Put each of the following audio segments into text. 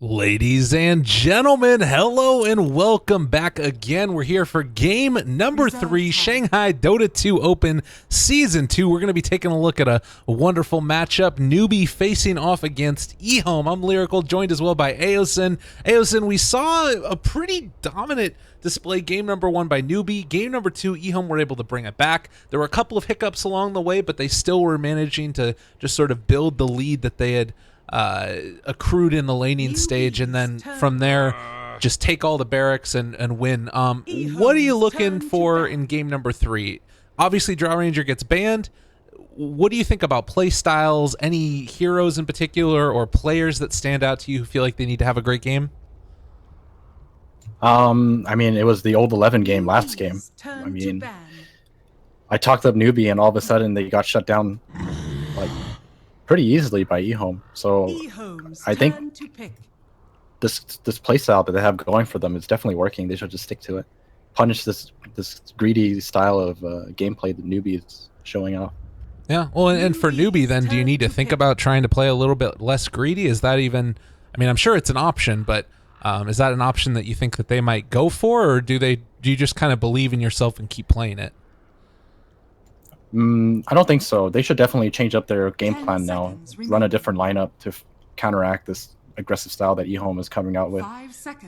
Ladies and gentlemen, hello and welcome back again. We're here for game number 3, Shanghai Dota 2 Open Season 2. We're going to be taking a look at a wonderful matchup. Newbee facing off against ehome. I'm Lyrical, joined as well by Eosin. Eosin, we saw a pretty dominant display game number 1 by Newbee. Game number 2, ehome were able to bring it back. There were a couple of hiccups along the way, but they still were managing to just sort of build the lead that they had accrued in the laning stage, and then from there just take all the barracks and win. What are you looking for in game number 3? Obviously Draw Ranger gets banned. What do you think about play styles? Any heroes in particular or players that stand out to you who feel like they need to have a great game? I mean, it was the old 11 game last game. I mean, I talked up Newbee and all of a sudden they got shut down like pretty easily by ehome. So I think this playstyle that they have going for them is definitely working. They should just stick to it. Punish this greedy style of gameplay that Newbee is showing off. Yeah, well, and for Newbee, then, do you need to think about trying to play a little bit less greedy? Is that even? I mean, I'm sure it's an option, but is that an option that you think that they might go for, or do you just kind of believe in yourself and keep playing it? I don't think so. They should definitely change up their game plan now. Run a different lineup to counteract this aggressive style that ehome is coming out with.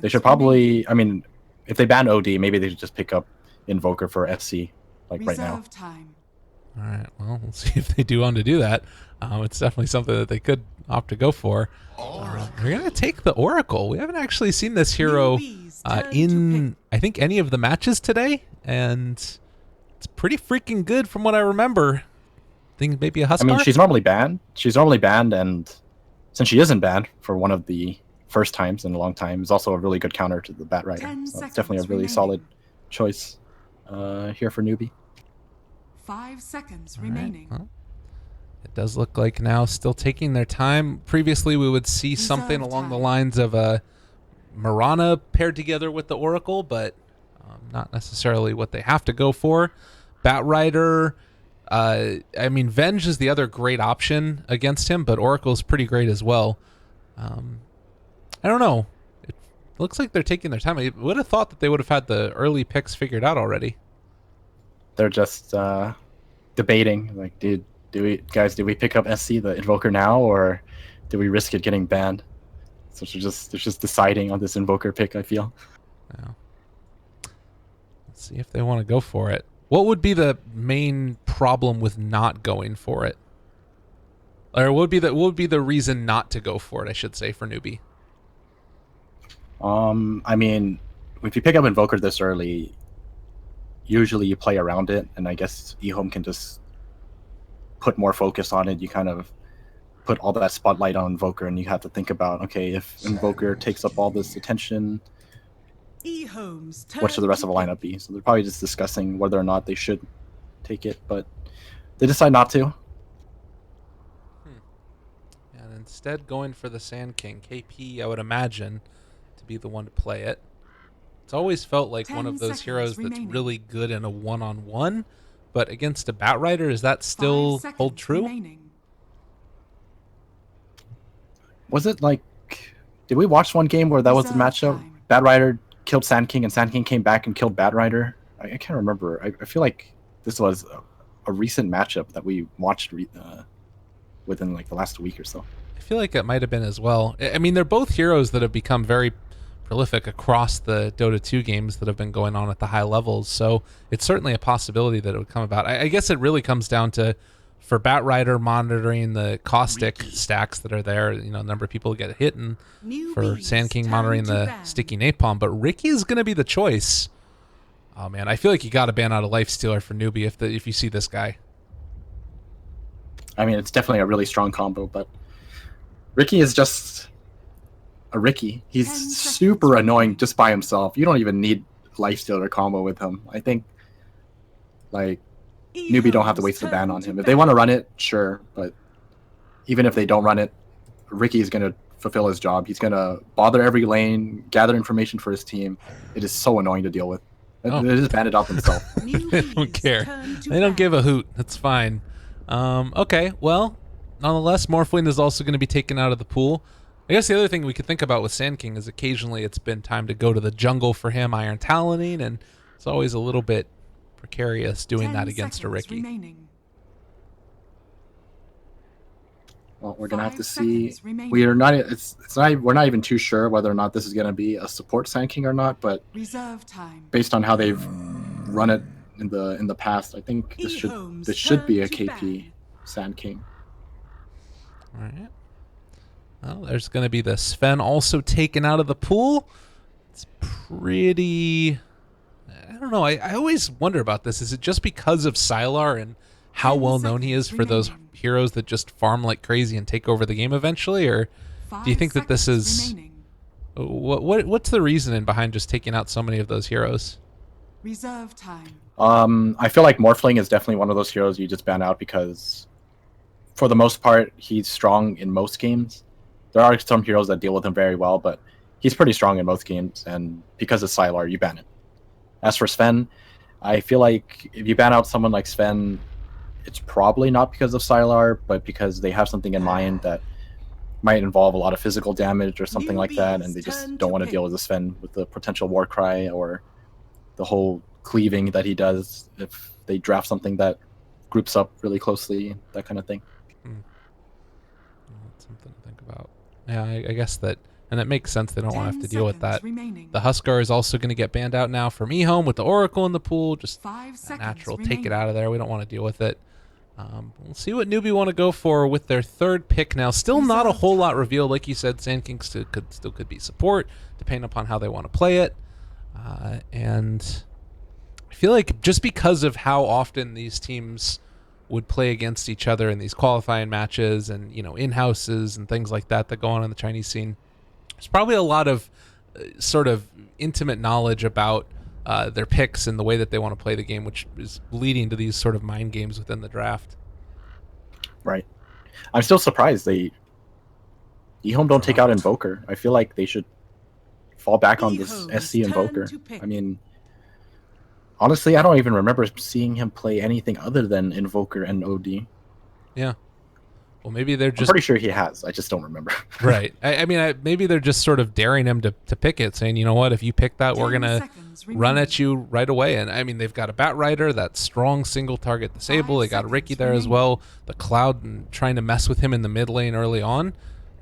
They should probably, I mean, if they ban OD, maybe they should just pick up Invoker for FC, like right now. All right, well, we'll see if they do want to do that. It's definitely something that they could opt to go for. We're going to take the Oracle. We haven't actually seen this hero in, I think, any of the matches today, and it's pretty freaking good from what I remember. I think maybe a Huskar? I mean, she's normally banned. She's normally banned, and since she isn't banned for one of the first times in a long time, it's also a really good counter to the Bat Rider. So it's definitely a really solid choice here for Newbee. 5 seconds remaining. Well, it does look like now still taking their time. Previously, we would see something along the lines of a Mirana paired together with the Oracle, but not necessarily what they have to go for. Bat Rider, I mean, Venge is the other great option against him, but Oracle is pretty great as well. I don't know. It looks like they're taking their time. I would have thought that they would have had the early picks figured out already. They're just debating, like, do we pick up SC, the Invoker, now, or do we risk it getting banned? So they're just deciding on this Invoker pick, I feel. Yeah. Let's see if they want to go for it. What would be the main problem with not going for it? Or what would be the reason not to go for it, I should say, for Newbee? I mean, if you pick up Invoker this early, usually you play around it, and I guess ehome can just put more focus on it. You kind of put all that spotlight on Invoker, and you have to think about, okay, if Invoker takes up all this attention, what should the rest of the lineup be? So they're probably just discussing whether or not they should take it, but they decide not to. And instead going for the Sand King. KP, I would imagine, to be the one to play it. It's always felt like one of those heroes that's really good in a one-on-one, but against a Bat Rider, does that still hold true? Was it like, did we watch one game where that was the matchup? Bat Rider killed Sand King, and Sand King came back and killed Bat Rider? I can't remember. I feel like this was a recent matchup that we watched within like the last week or so. I feel like it might have been as well. I mean, they're both heroes that have become very prolific across the Dota 2 games that have been going on at the high levels, so it's certainly a possibility that it would come about. I guess it really comes down to, for Bat Rider, monitoring the caustic stacks that are there, you know, number of people who get hit, and for Sand King monitoring the sticky napalm. But Ricky is going to be the choice. Oh man, I feel like you got to ban out a Life Stealer for Newbee if you see this guy. I mean, it's definitely a really strong combo, but Ricky is just a Ricky. He's super annoying just by himself. You don't even need Life Stealer combo with him. I think, like, Newbee don't have to waste the ban on him. If they want to run it, sure, but even if they don't run it, Ricky is going to fulfill his job. He's going to bother every lane, gather information for his team. It is so annoying to deal with. They just ban it off themselves. They don't care. They don't give a hoot. That's fine. Okay, well, nonetheless, Morphling is also going to be taken out of the pool. I guess the other thing we could think about with Sand King is occasionally it's been time to go to the jungle for him, Iron Taloning, and it's always a little bit precarious doing that against a Ricky. Remaining. Well, we're gonna have 5 to see. seconds remaining. We are not. It's not. We're not even too sure whether or not this is gonna be a support Sand King or not. But Reserve time. based on how they've run it in the past, I think this should be a KP Sand King. All right. Well, there's going to be the Sven also taken out of the pool. It's pretty... I don't know. I always wonder about this. Is it just because of Sylar and how 10 well known he is for those remaining. heroes that just farm like crazy and take over the game eventually? Or do you think that this is... What's the reasoning behind just taking out so many of those heroes? Reserve time. I feel like Morphling is definitely one of those heroes you just ban out because, for the most part, he's strong in most games. There are some heroes that deal with him very well, but he's pretty strong in most games, and because of Sylar, you ban it. As for Sven, I feel like if you ban out someone like Sven, it's probably not because of Sylar, but because they have something in mind that might involve a lot of physical damage or something like that, and they just don't want to deal with the Sven with the potential war cry or the whole cleaving that he does if they draft something that groups up really closely, that kind of thing. That's something to think about. Yeah, I guess that, and it makes sense they don't want to have to deal with that. Remaining. The Huskar is also going to get banned out now from ehome with the Oracle in the pool. Just 5 seconds natural. remaining. Take it out of there. We don't want to deal with it. We'll see what Newbee want to go for with their third pick now. Still not a whole lot revealed. Like you said, Sand King still could be support, depending upon how they want to play it. And I feel like just because of how often these teams would play against each other in these qualifying matches and, you know, in-houses and things like that go on in the Chinese scene, there's probably a lot of sort of intimate knowledge about their picks and the way that they want to play the game, which is leading to these sort of mind games within the draft. Right. I'm still surprised ehome don't take out Invoker. I feel like they should fall back on this SC Invoker. I mean, honestly, I don't even remember seeing him play anything other than Invoker and OD. Yeah. Well, maybe they're just... I'm pretty sure he has. I just don't remember. Right. I mean, maybe they're just sort of daring him to pick it, saying, you know what, if you pick that, we're going to run at you right away. And, I mean, they've got a Bat Rider, that strong single-target disable. They got Ricky there as well. The Cloud and trying to mess with him in the mid lane early on.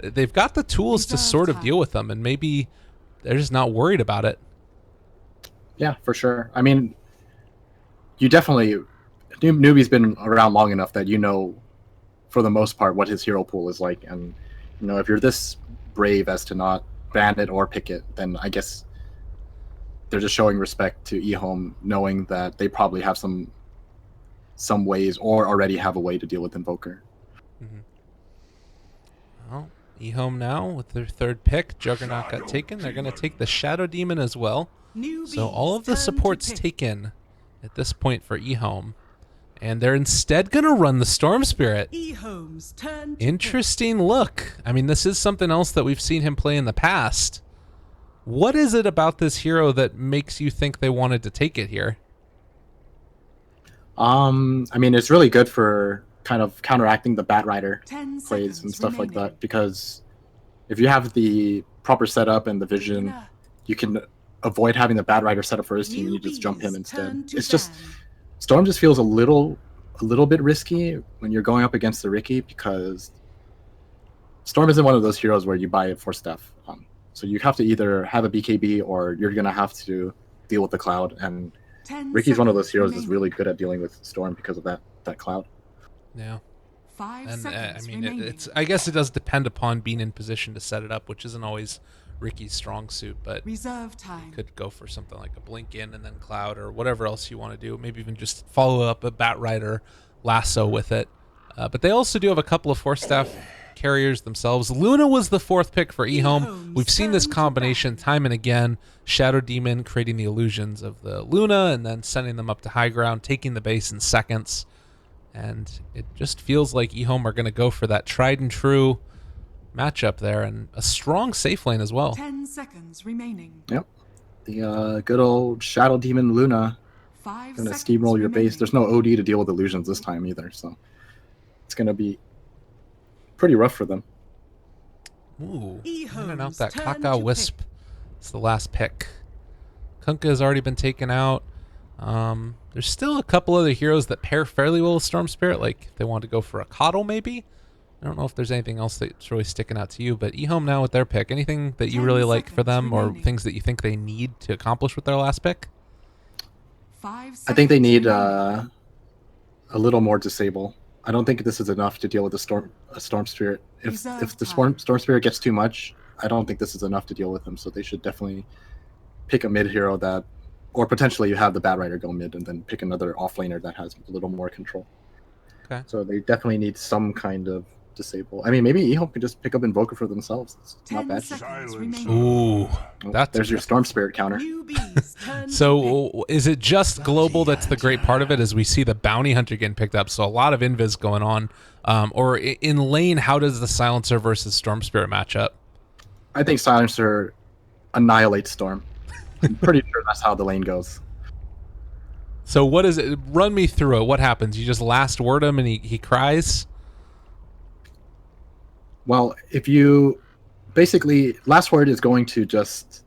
They've got the tools to sort of deal with them, and maybe they're just not worried about it. Yeah, for sure. I mean, you definitely... Newbee's been around long enough that you know, for the most part, what his hero pool is like. And, you know, if you're this brave as to not ban it or pick it, then I guess they're just showing respect to ehome, knowing that they probably have some ways or already have a way to deal with Invoker. Mm-hmm. Well, ehome now with their third pick. Juggernaut got taken. They're going to take the Shadow Demon as well. So all of the supports taken at this point for ehome. And they're instead going to run the Storm Spirit. ehome's turn. Interesting look. I mean, this is something else that we've seen him play in the past. What is it about this hero that makes you think they wanted to take it here? I mean, it's really good for kind of counteracting the Bat Rider plays and stuff like that, because if you have the proper setup and the vision, you can avoid having the Bat Rider set up for his team and you just jump him instead. It's just... Storm just feels a little bit risky when you're going up against the Ricky, because Storm isn't one of those heroes where you buy it for stuff. So you have to either have a BKB or you're going to have to deal with the Cloud. And Ricky's one of those heroes that's really good at dealing with Storm because of that Cloud. Yeah. 5 And seconds I mean, remaining. it's I guess it does depend upon being in position to set it up, which isn't always Ricky's strong suit, but Reserve time. could go for something like a blink in and then Cloud or whatever else you want to do. Maybe even just follow up a Bat Rider lasso with it. But they also do have a couple of Force Staff carriers themselves. Luna was the fourth pick for ehome. We've seen this combination time and again. Shadow Demon creating the illusions of the Luna and then sending them up to high ground, taking the base in seconds. And it just feels like ehome are going to go for that tried and true matchup there, and a strong safe lane as well. 10 seconds remaining. Yep. The good old Shadow Demon Luna 5 going to seconds steamroll your remaining. base. There's no OD to deal with illusions this time either, so it's going to be pretty rough for them. Ooh, Ehome's out that turn Kaka to Wisp. It's the last pick. Kunkka has already been taken out. There's still a couple other heroes that pair fairly well with Storm Spirit, like if they want to go for a Coddle maybe. I don't know if there's anything else that's really sticking out to you, but ehome now with their pick. Anything that you 10 really like for them or remaining. things that you think they need to accomplish with their last pick? 5 seconds I think they need remaining. a little more disable. I don't think this is enough to deal with a storm spirit. Reserve If the time. storm spirit gets too much, I don't think this is enough to deal with them. So they should definitely pick a mid hero that, or potentially you have the Bat Rider go mid and then pick another offlaner that has a little more control. Okay. So they definitely need some kind of disable. I mean, maybe ehome could just pick up Invoker for themselves. It's not 10 bad. seconds remaining. Ooh, that's There's your storm spirit counter. Newbee's turn to pick. So is it just global that's the great part of it, as we see the bounty hunter getting picked up, so a lot of invis going on, or in lane, how does the silencer versus storm spirit match up? I think Silencer annihilates Storm. I'm pretty sure that's how the lane goes. So what is it? Run me through it. What happens? You just last word him and he cries? Well, if you basically last word is going to just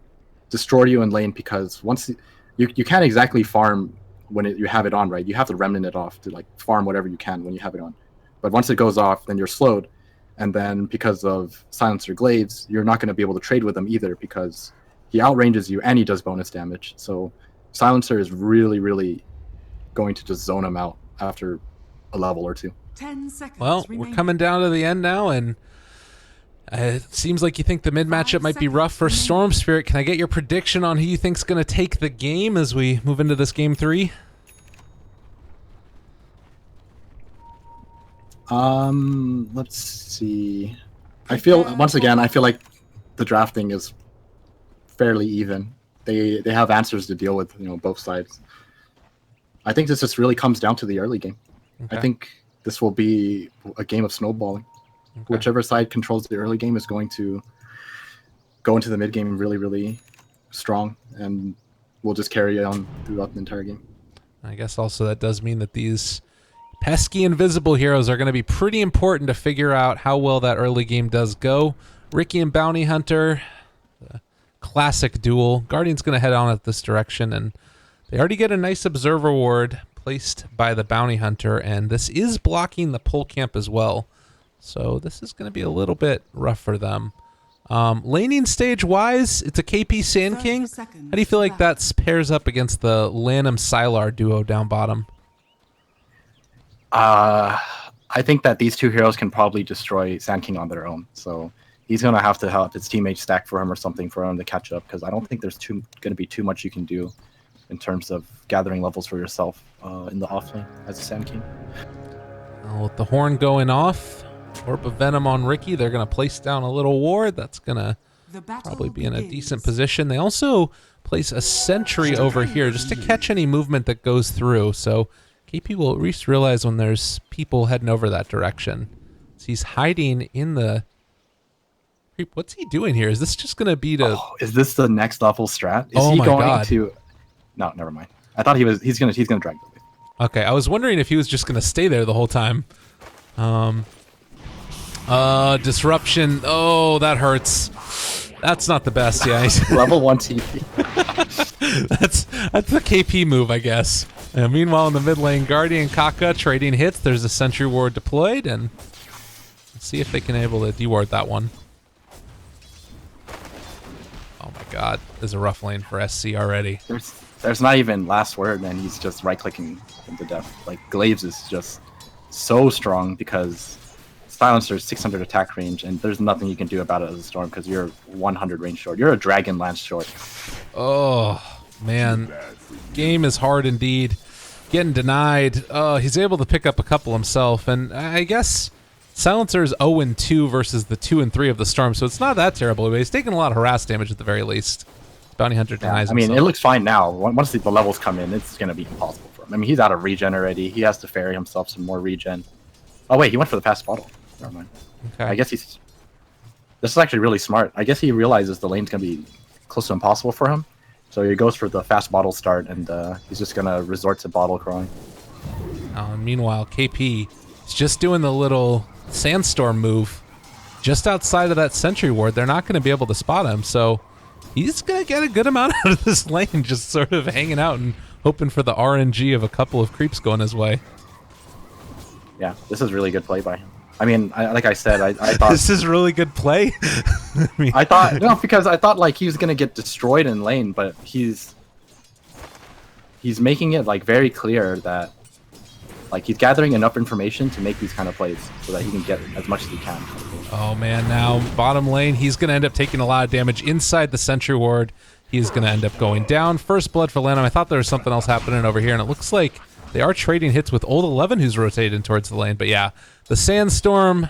destroy you in lane, because once you can't exactly farm when you have it on, right? You have to remnant it off to like farm whatever you can when you have it on. But once it goes off, then you're slowed, and then because of Silencer Glaives, you're not going to be able to trade with him either, because he outranges you and he does bonus damage. So Silencer is really, really going to just zone him out after a level or two. 10 seconds Well, remaining. we're coming down to the end now, and it seems like you think the mid matchup 5 might be rough for seconds Storm Spirit. Can I get your prediction on who you think's going to take the game as we move into this game 3? Let's see. I feel like the drafting is fairly even. They have answers to deal with, both sides. I think this just really comes down to the early game. Okay. I think this will be a game of snowballing. Okay. Whichever side controls the early game is going to go into the mid game really, really strong, and we'll just carry on throughout the entire game. I guess also that does mean that these pesky invisible heroes are going to be pretty important to figure out how well that early game does go. Ricky and Bounty Hunter, the classic duel. Guardian's going to head on at this direction, and they already get a nice observer ward placed by the Bounty Hunter, and this is blocking the pole camp as well. So this is going to be a little bit rough for them. Laning stage wise, it's a KP Sand 30 King. seconds How do you feel like left. that pairs up against the Lanham Sylar duo down bottom? I think that these two heroes can probably destroy Sand King on their own. So he's going to have to help his teammates stack for him or something for him to catch up, because I don't think there's going to be too much you can do in terms of gathering levels for yourself in the offlane as a Sand King. With the horn going off, Orb of Venom on Ricky, they're going to place down a little ward. That's going to The battle probably be in a begins. decent position. They also place a sentry over here just to catch any movement that goes through. So KP will at least realize when there's people heading over that direction. So he's hiding in the... What's he doing here? Is this just going to be to... Oh, is this the next level strat? Is Oh he my going God. to? No, never mind. I thought he's gonna drag the wave. Okay, I was wondering if he was just going to stay there the whole time. Disruption. Oh, that hurts. That's not the best, yeah. Level 1 TP. That's the KP move, I guess. Meanwhile, in the mid lane, Guardian Kaka trading hits. There's a Sentry Ward deployed, and let's see if they can able to deward that one. Oh my God, there's a rough lane for SC already. There's not even last word, and he's just right-clicking him to death. Like, Glaives is just so strong because Silencer's 600 attack range, and there's nothing you can do about it as a Storm because you're 100 range short. You're a Dragon Lance short. Oh man, game is hard indeed. Getting denied. He's able to pick up a couple himself, and I guess Silencer is 0-2 versus the 2 and 3 of the Storm, so it's not that terrible. But he's taking a lot of harass damage at the very least. Bounty Hunter denies I mean, himself. it looks fine now. Once the levels come in, it's going to be impossible for him. I mean, he's out of regen already. He has to ferry himself some more regen. Oh, wait, he went for the fast bottle. Never mind. Okay. I guess this is actually really smart. I guess he realizes the lane's going to be close to impossible for him. So he goes for the fast bottle start, and he's just going to resort to bottle crawling. Meanwhile, KP is just doing the little sandstorm move. just outside of that sentry ward. They're not going to be able to spot him, so he's going to get a good amount out of this lane, just sort of hanging out and hoping for the RNG of a couple of creeps going his way. Yeah, this is really good play by him. I mean, like I said, I thought This is really good play. I mean, I thought no, because I thought like he was gonna get destroyed in lane, but he's making it like very clear that like he's gathering enough information to make these kind of plays so that he can get as much as he can. oh man, now bottom lane, he's going to end up taking a lot of damage inside the sentry ward. He's going to end up going down. First blood for Lanham. I thought there was something else happening over here, and it looks like they are trading hits with Old 11, who's rotated towards the lane. But yeah, the sandstorm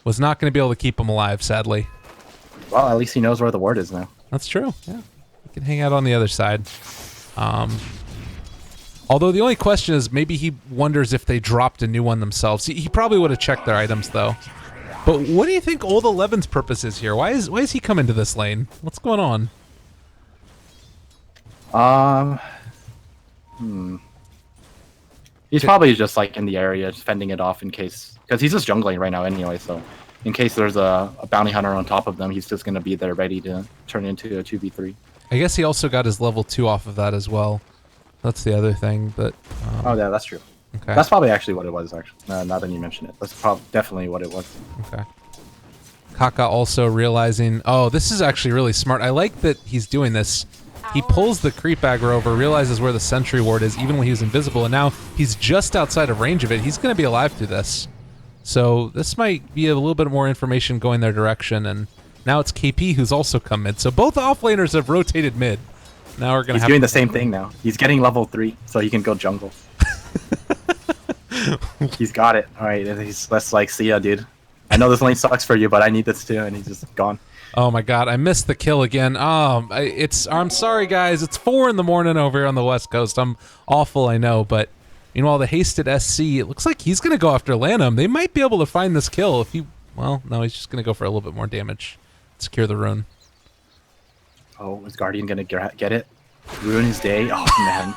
was not going to be able to keep him alive, sadly. Well, at least he knows where the ward is now. That's true. Yeah, he can hang out on the other side. Although the only question is maybe he wonders if they dropped a new one themselves. He probably would have checked their items though. But what do you think Old 11's purpose is here? Why is he coming to this lane? What's going on? He's probably just like in the area, just fending it off in case, because he's just jungling right now anyway. So in case there's a bounty hunter on top of them, he's just gonna be there ready to turn into a 2v3. I guess he also got his level 2 off of that as well. That's the other thing, but... Oh yeah, that's true. Okay. That's probably actually what it was, actually. Now that you mention it. That's definitely what it was. Okay. Kaka also realizing, oh, this is actually really smart. I like that he's doing this. He pulls the creep aggro over, realizes where the sentry ward is, even when he was invisible, and now he's just outside of range of it. He's going to be alive through this. So this might be a little bit more information going their direction, and now it's KP who's also come mid. So both offlaners have rotated mid. Now we're going to He's doing the same thing now. He's getting level 3, so he can go jungle. He's got it. All right, let's like see ya, dude. I know this lane sucks for you, but I need this too, and he's just gone. Oh my god, I missed the kill again. I'm sorry guys, it's 4 in the morning over here on the West Coast. I'm awful, I know, but meanwhile the hasted SC, it looks like he's gonna go after Lanham. They might be able to find this kill if he, well, no, he's just gonna go for a little bit more damage. Secure the rune. Oh, is Guardian gonna get it? Ruin his day? Oh man.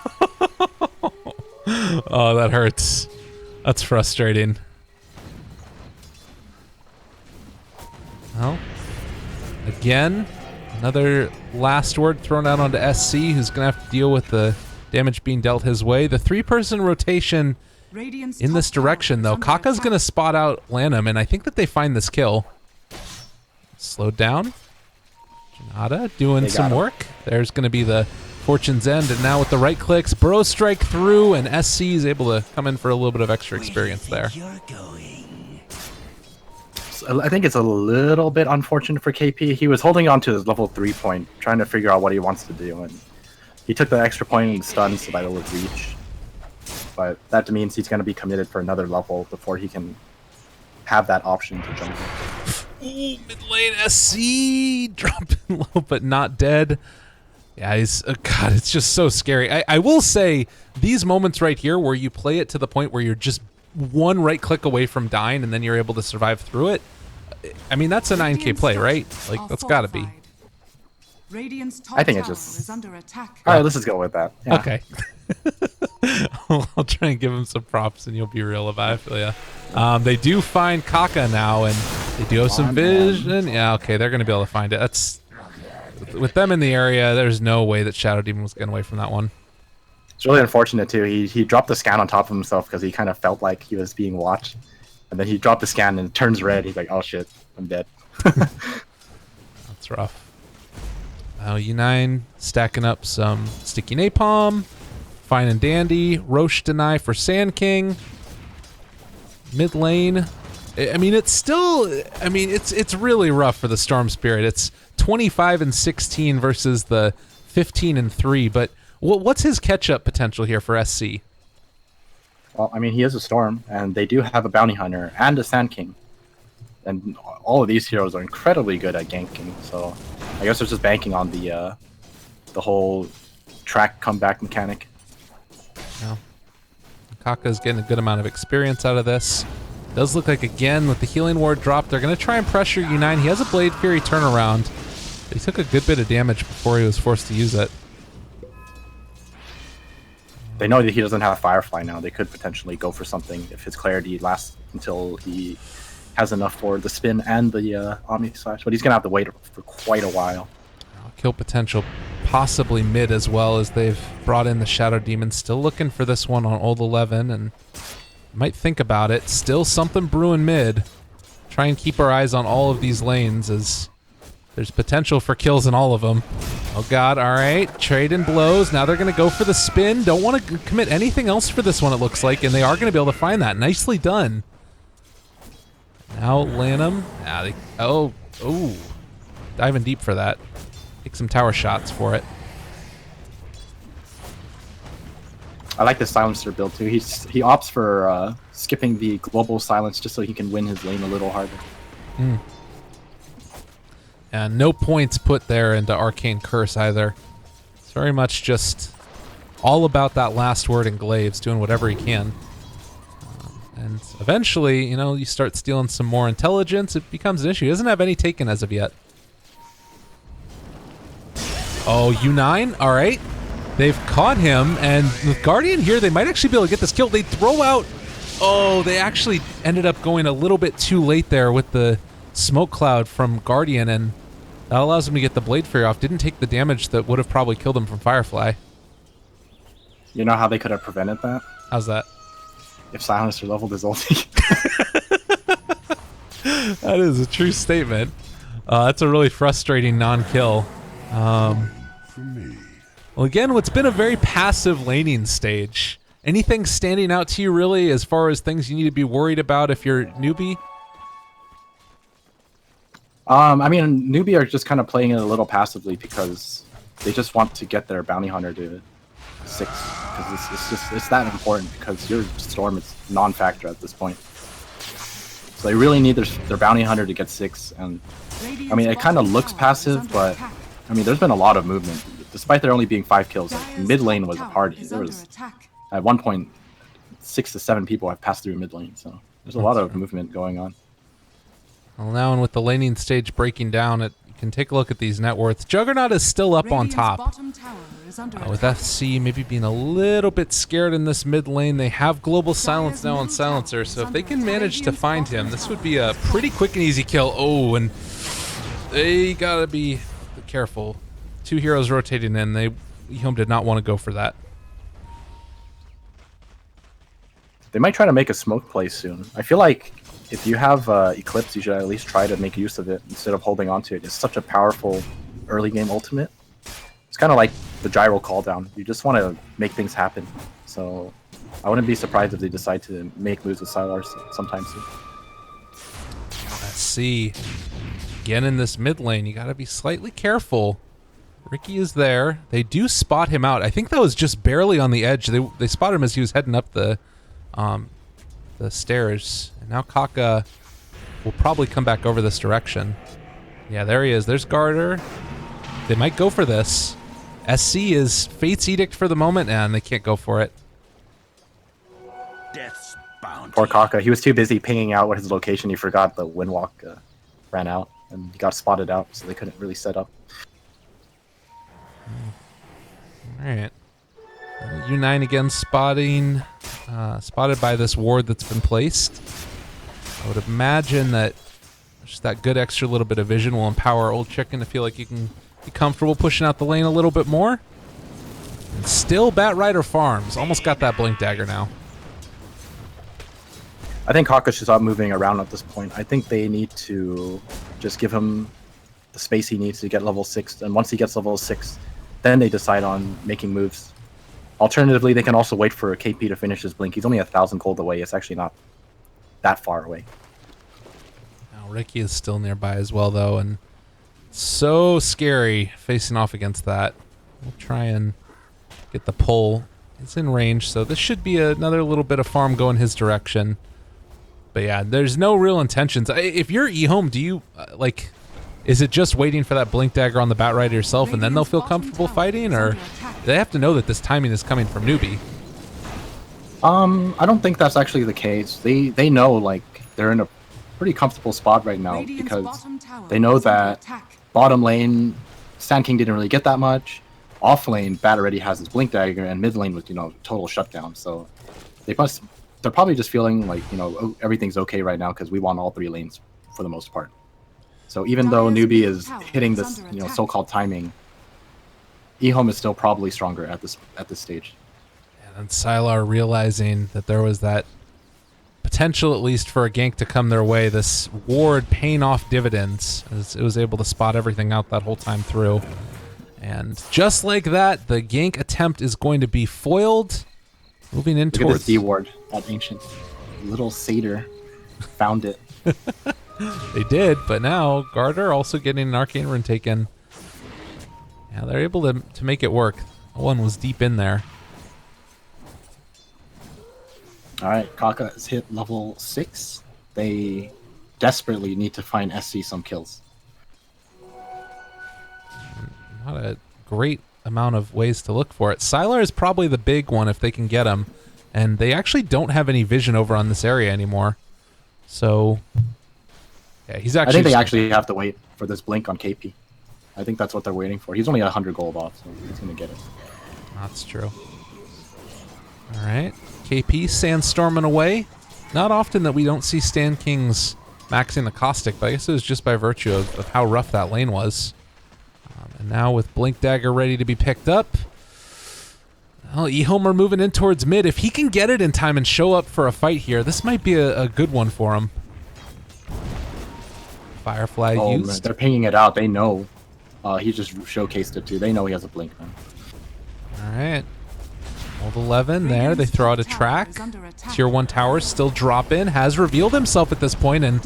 Oh, that hurts. That's frustrating. Well, again, another last word thrown out onto SC, who's going to have to deal with the damage being dealt his way. The 3-person rotation in this direction, though. Kaka's going to spot out Lanham, and I think that they find this kill. Slowed down. Janata doing some work. There's going to be the Fortune's End, and now with the right clicks, Bro Strike through, and SC is able to come in for a little bit of extra experience there. I think it's a little bit unfortunate for KP. He was holding on to his level 3 point, trying to figure out what he wants to do, and he took the extra point and stun so that it would reach. But that means he's going to be committed for another level before he can have that option to jump in. Ooh, mid lane SC dropping low but not dead. Yeah, he's God, it's just so scary. I will say these moments right here where you play it to the point where you're just one right click away from dying and then you're able to survive through it. I mean, that's a 9K play, right? Like, that's got to be. I think it's just... All right, let's just go with that. Yeah. Okay. I'll try and give him some props and you'll be real about it. I feel ya. They do find Kaka now, and they do have some vision. Yeah, okay, they're going to be able to find it. That's... With them in the area, there's no way that Shadow Demon was getting away from that one. It's really unfortunate, too. He dropped the scan on top of himself because he kind of felt like he was being watched. And then he dropped the scan and it turns red. He's like, oh shit, I'm dead. That's rough. U9 stacking up some sticky napalm. Fine and dandy. Roche deny for Sand King. Mid lane. I mean, it's still... I mean, it's really rough for the Storm Spirit. It's 25-16 versus the 15-3. But what's his catch-up potential here for SC? Well, I mean, he is a Storm, and they do have a Bounty Hunter and a Sand King. And all of these heroes are incredibly good at ganking, so I guess they're just banking on the whole track comeback mechanic. Well, Kaka's getting a good amount of experience out of this. Does look like, again, with the healing ward drop, they're going to try and pressure U9. He has a Blade Fury turnaround, but he took a good bit of damage before he was forced to use it. They know that he doesn't have Firefly now. They could potentially go for something if his clarity lasts until he has enough for the spin and the Omni Slash, but he's gonna have to wait for quite a while. Kill potential possibly mid as well, as they've brought in the Shadow Demon. Still looking for this one on old 11, and might think about it. Still something brewing mid. Try and keep our eyes on all of these lanes, as there's potential for kills in all of them. Oh god, alright. Trading blows. Now they're going to go for the spin. Don't want to commit anything else for this one, it looks like, and they are going to be able to find that. Nicely done. Now Lanham. Oh, diving deep for that. Take some tower shots for it. I like the silencer build too. He opts for skipping the global silence just so he can win his lane a little harder. And no points put there into Arcane Curse either. It's very much just all about that last word in Glaives, doing whatever he can. And eventually, you know, you start stealing some more intelligence, it becomes an issue. He doesn't have any taken as of yet. Oh, U9, all right. They've caught him, and with Guardian here, they might actually be able to get this kill. They throw out... Oh, they actually ended up going a little bit too late there with the smoke cloud from Guardian, and that allows them to get the Blade Fury off. Didn't take the damage that would have probably killed him from Firefly. You know how they could have prevented that? How's that? If Silencer leveled his ulti. That is a true statement. That's a really frustrating non-kill. Well, again, what's been a very passive laning stage. Anything standing out to you, really, as far as things you need to be worried about if you're Newbee? I mean, Newbee are just kind of playing it a little passively because they just want to get their bounty hunter to 6. Because it's that important, because your storm is non-factor at this point. So they really need their bounty hunter to get 6. And I mean, it kind of looks passive, but I mean, there's been a lot of movement. Despite there only being 5 kills, like, mid lane was a party. There was, at one point, 6 to 7 people have passed through mid lane, so there's a lot of movement going on. Well, now and with the laning stage breaking down, you can take a look at these net worths. Juggernaut is still up on top. With FC maybe being a little bit scared in this mid lane, they have global silence now on Silencer, so if they can manage to find him, this would be a pretty quick and easy kill. Oh, and they gotta be careful. 2 heroes rotating in. Ehome did not want to go for that. They might try to make a smoke play soon. I feel like if you have Eclipse, you should at least try to make use of it instead of holding on to it. It's such a powerful early game ultimate. It's kind of like the gyro call down. You just want to make things happen. So I wouldn't be surprised if they decide to make moves with Sylar sometime soon. Let's see. Again in this mid lane, you got to be slightly careful. Ricky is there. They do spot him out. I think that was just barely on the edge. They spotted him as he was heading up the stairs. And now Kaka will probably come back over this direction. Yeah, there he is. There's Garter. They might go for this. SC is Fate's Edict for the moment, and they can't go for it. Death's bounty. Poor Kaka. He was too busy pinging out what his location. He forgot the Windwalk ran out, and he got spotted out, so they couldn't really set up. Alright. U9 again spotted by this ward that's been placed. I would imagine that just that good extra little bit of vision will empower Old Chicken to feel like you can be comfortable pushing out the lane a little bit more. And still Bat Rider farms. Almost got that Blink Dagger now. I think Kaka should stop moving around at this point. I think they need to just give him the space he needs to get level 6, and once he gets level 6, then they decide on making moves. Alternatively, they can also wait for KP to finish his blink. He's only 1,000 gold away. It's actually not that far away. Now Ricky is still nearby as well, though, and so scary facing off against that. We'll try and get the pull. It's in range, so this should be another little bit of farm going his direction. But yeah, there's no real intentions. If you're Ehome, do you, like... Is it just waiting for that Blink Dagger on the Bat Rider yourself and then they'll feel comfortable fighting? Or they have to know that this timing is coming from Newbee? I don't think that's actually the case. They know, like, they're in a pretty comfortable spot right now because they know that bottom lane, Sand King didn't really get that much. Off lane, Bat already has his Blink Dagger, and mid lane was, you know, total shutdown. So they must they're probably just feeling like, you know, oh, everything's okay right now because we won all 3 lanes for the most part. So even though Newbee is hitting this, you know, so-called timing, ehome is still probably stronger at this stage. And Sylar realizing that there was that potential, at least for a gank to come their way, this ward paying off dividends, as it was able to spot everything out that whole time through. And just like that, the gank attempt is going to be foiled. Moving in Look towards at this D ward at Ancient. Little satyr found it. They did, but now Garter also getting an Arcane Rune taken. Yeah, they're able to make it work. One was deep in there. All right, Kaka has hit level 6. They desperately need to find SC some kills. Not a great amount of ways to look for it. Sylar is probably the big one if they can get him. And they actually don't have any vision over on this area anymore. So, yeah, he's actually... I think they actually have to wait for this blink on KP. I think that's what they're waiting for. He's only 100 gold off, so he's going to get it. That's true. All right. KP sandstorming away. Not often that we don't see Stan Kings maxing the Caustic, but I guess it was just by virtue of how rough that lane was. And now with Blink Dagger ready to be picked up. Well, ehome are moving in towards mid. If he can get it in time and show up for a fight here, this might be a good one for him. Firefly used. Man, they're pinging it out. They know. He just showcased it too. They know he has a blink now. All right. Old 11 there. They throw out a track. Tier 1 towers still drop in. Has revealed himself at this point. And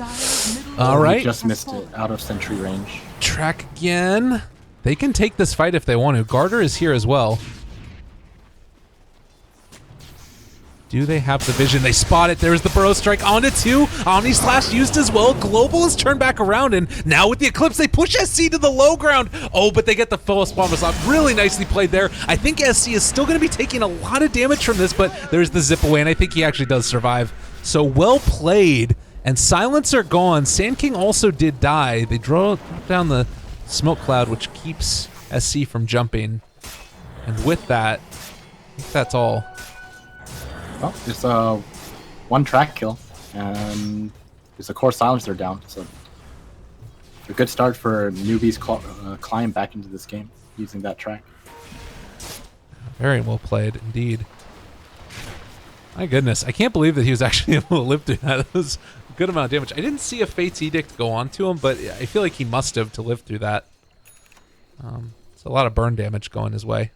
all right. He just missed it out of sentry range. Track again. They can take this fight if they want to. Garter is here as well. Do they have the vision? They spot it. There's the Burrow Strike onto 2. Omni Slash used as well. Global is turned back around, and now with the Eclipse, they push SC to the low ground. Oh, but they get the full spawn assault. Really nicely played there. I think SC is still going to be taking a lot of damage from this, but there's the zip away, and I think he actually does survive. So well played, and Silencer gone. Sand King also did die. They drop down the smoke cloud, which keeps SC from jumping. And with that, I think that's all. Well, it's a 1 track kill, and it's a core silencer down. So a good start for Newbee's climb back into this game using that track. Very well played indeed. My goodness, I can't believe that he was actually able to live through that. It was a good amount of damage. I didn't see a Fate's Edict go on to him, but I feel like he must have to live through that. It's a lot of burn damage going his way.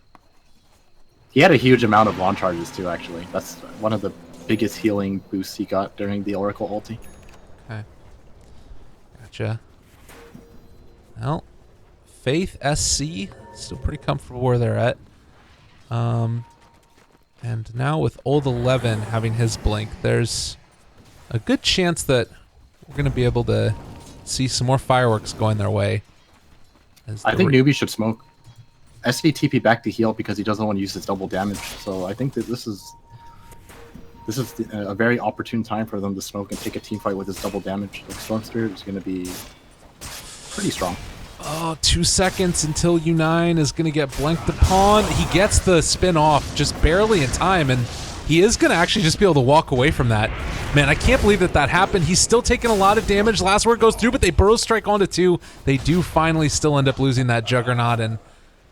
He had a huge amount of launch charges too, actually. That's one of the biggest healing boosts he got during the Oracle ulti. Okay. Gotcha. Well, Faith SC, still pretty comfortable where they're at. And now with Old 11 having his blink, there's a good chance that we're going to be able to see some more fireworks going their way. I think Newbee should smoke. SV TP back to heal because he doesn't want to use his double damage. So I think that this is a very opportune time for them to smoke and take a team fight with his double damage. Like Storm Spirit is going to be pretty strong. Oh, 2 seconds until U9 is going to get blanked upon. He gets the spin off just barely in time, and he is going to actually just be able to walk away from that. Man, I can't believe that that happened. He's still taking a lot of damage. Last word goes through, but they Burrow Strike onto 2. They do finally still end up losing that Juggernaut, and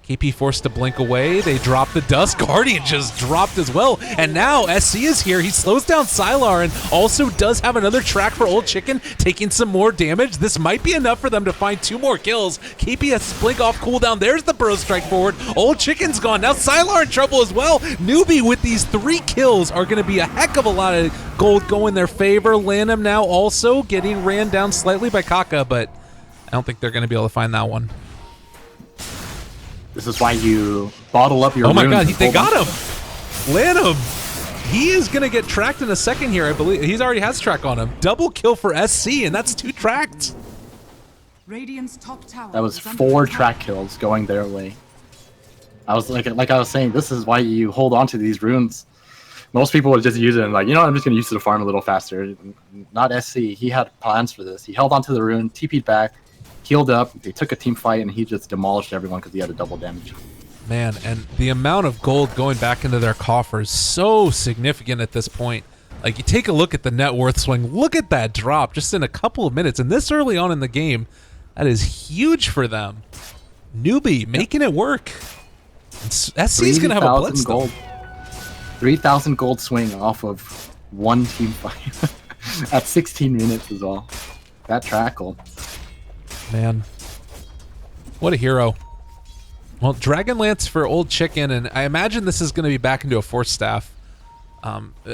KP forced to blink away. They drop the Dust. Guardian just dropped as well. And now SC is here. He slows down Sylar and also does have another track for Old Chicken, taking some more damage. This might be enough for them to find 2 more kills. KP has blink off cooldown. There's the Burrow Strike forward. Old Chicken's gone. Now Sylar in trouble as well. Newbee with these 3 kills are going to be a heck of a lot of gold going their favor. Lanham now also getting ran down slightly by Kaka, but I don't think they're going to be able to find that one. This is why you bottle up your runes. Oh my god, they got him! Lanham! He is going to get tracked in a second here, I believe. He's already has track on him. Double kill for SC, and that's 2 tracked. Radiant's top tower that was 4 track kills going their way. I was like I was saying, this is why you hold on to these runes. Most people would just use it and like, you know, I'm just going to use it to farm a little faster. Not SC. He had plans for this. He held onto the rune, TP'd back, healed up, they took a team fight, and he just demolished everyone because he had a double damage. Man, and the amount of gold going back into their coffers so significant at this point. Like, you take a look at the net worth swing. Look at that drop just in a couple of minutes. And this early on in the game, that is huge for them. Newbee making it work. SC's going to have a bloodstone. 3,000 gold swing off of one team fight at 16 minutes is all. That trackle. Man. What a hero. Well, Dragonlance for Old Chicken, and I imagine this is going to be back into a Force Staff.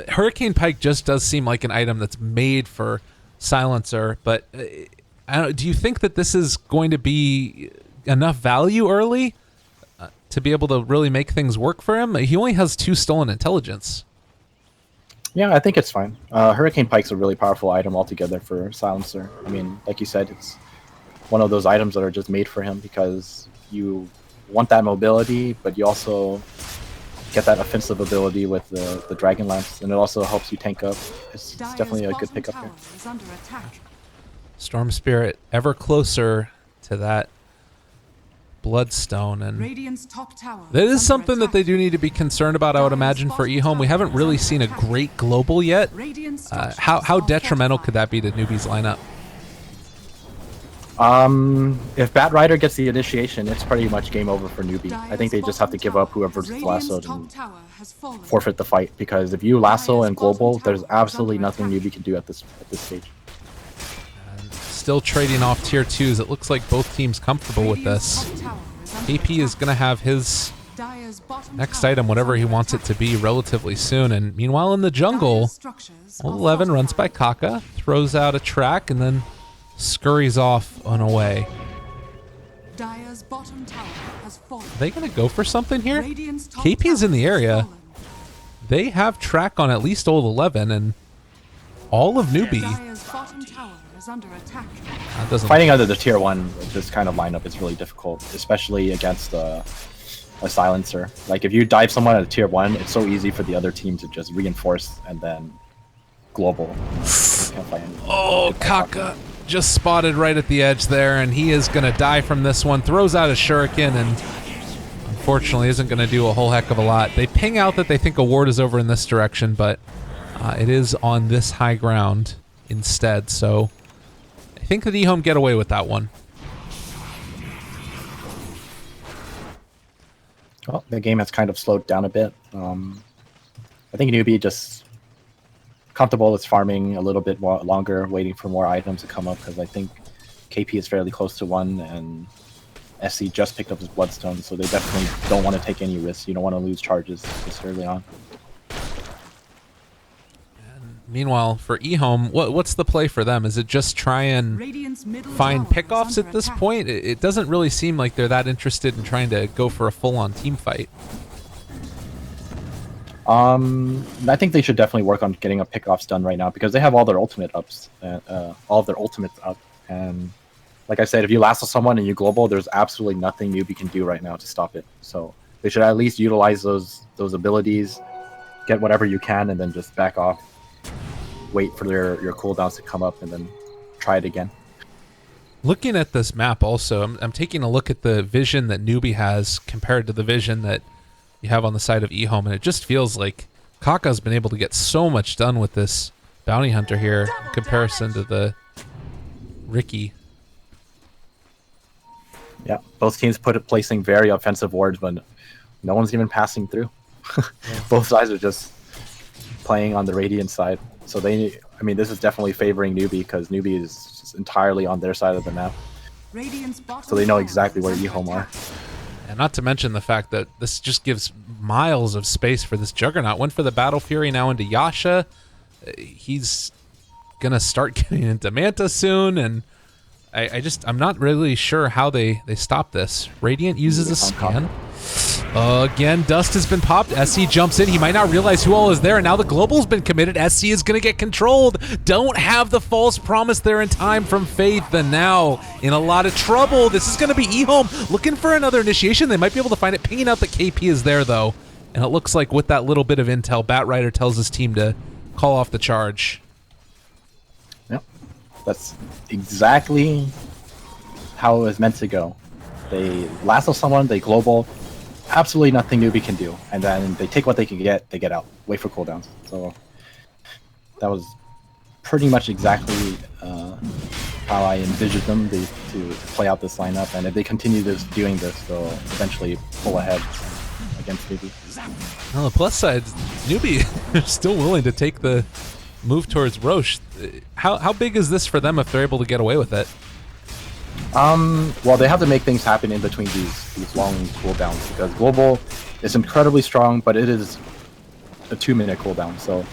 Hurricane Pike just does seem like an item that's made for Silencer, but do you think that this is going to be enough value early to be able to really make things work for him? He only has 2 stolen intelligence. Yeah, I think it's fine. Hurricane Pike's a really powerful item altogether for Silencer. I mean, like you said, it's one of those items that are just made for him because you want that mobility, but you also get that offensive ability with the Dragonlance, and it also helps you tank up. It's definitely a good pickup here. Storm Spirit ever closer to that Bloodstone, and that is something that they do need to be concerned about, I would imagine, for ehome. We haven't really seen a great global yet. How detrimental could that be to Newbee's lineup? If Bat Rider gets the initiation, it's pretty much game over for Newbee. I think they just have to give up whoever's lassoed and forfeit the fight, because if you lasso and global, there's absolutely nothing Newbee can do at this stage. Still trading off tier 2s. It looks like both teams comfortable with this. KP is going to have his next item, whatever he wants it to be, relatively soon. And meanwhile in the jungle, Old 11 runs by Kaka, throws out a track, and then scurries off and away. Are they going to go for something here? KP is in the area. They have track on at least Old 11 and all of Newbee. Fighting under the tier 1, this kind of lineup is really difficult, especially against a Silencer. Like, if you dive someone at a tier 1, it's so easy for the other team to just reinforce and then global. Oh, Kaka just spotted right at the edge there, and he is going to die from this one. Throws out a shuriken, and unfortunately isn't going to do a whole heck of a lot. They ping out that they think a ward is over in this direction, but it is on this high ground instead, so I think that ehome get away with that one. Well, the game has kind of slowed down a bit. I think Newbee just comfortable with farming a little bit more longer, waiting for more items to come up, because I think KP is fairly close to 1, and SC just picked up his Bloodstone, so they definitely don't want to take any risks. You don't want to lose charges this early on. Meanwhile, for ehome, what's the play for them? Is it just try and find pickoffs at this point? It doesn't really seem like they're that interested in trying to go for a full-on team fight. I think they should definitely work on getting a pickoffs done right now, because they have all their ultimate ups, all of their ultimates up. And like I said, if you lasso someone and you global, there's absolutely nothing Newbee can do right now to stop it. So they should at least utilize those abilities, get whatever you can, and then just back off. Wait for your cooldowns to come up and then try it again. Looking at this map also, I'm taking a look at the vision that Newbee has compared to the vision that you have on the side of ehome, and it just feels like Kaka's been able to get so much done with this bounty hunter here in comparison to the Ricky. Yeah, both teams placing very offensive wards, but no one's even passing through. Both sides are just playing on the Radiant side. So this is definitely favoring Newbee, because Newbee is just entirely on their side of the map. So they know exactly where ehome are. And not to mention the fact that this just gives miles of space for this Juggernaut. Went for the Battle Fury now into Yasha. He's going to start getting into Manta soon, and I'm not really sure how they stop this. Radiant uses a scan. Again, Dust has been popped. SC jumps in. He might not realize who all is there, and now the global's been committed. SC is going to get controlled. Don't have the false promise there in time from Faith, and now in a lot of trouble. This is going to be ehome looking for another initiation. They might be able to find it. Pinging out that KP is there, though. And it looks like with that little bit of intel, Bat Rider tells his team to call off the charge. Yep. That's exactly how it was meant to go. They lasso someone, they global. Absolutely nothing Newbee can do, and then they take what they can get, they get out. Wait for cooldowns. So That was pretty much exactly how I envisioned them to play out this lineup. And if they continue doing this, they'll eventually pull ahead against Newbee. On the plus side, Newbee is still willing to take the move towards Roche. How big is this for them if they're able to get away with it? Well, they have to make things happen in between these long cooldowns because Global is incredibly strong, but it is a 2-minute cooldown. So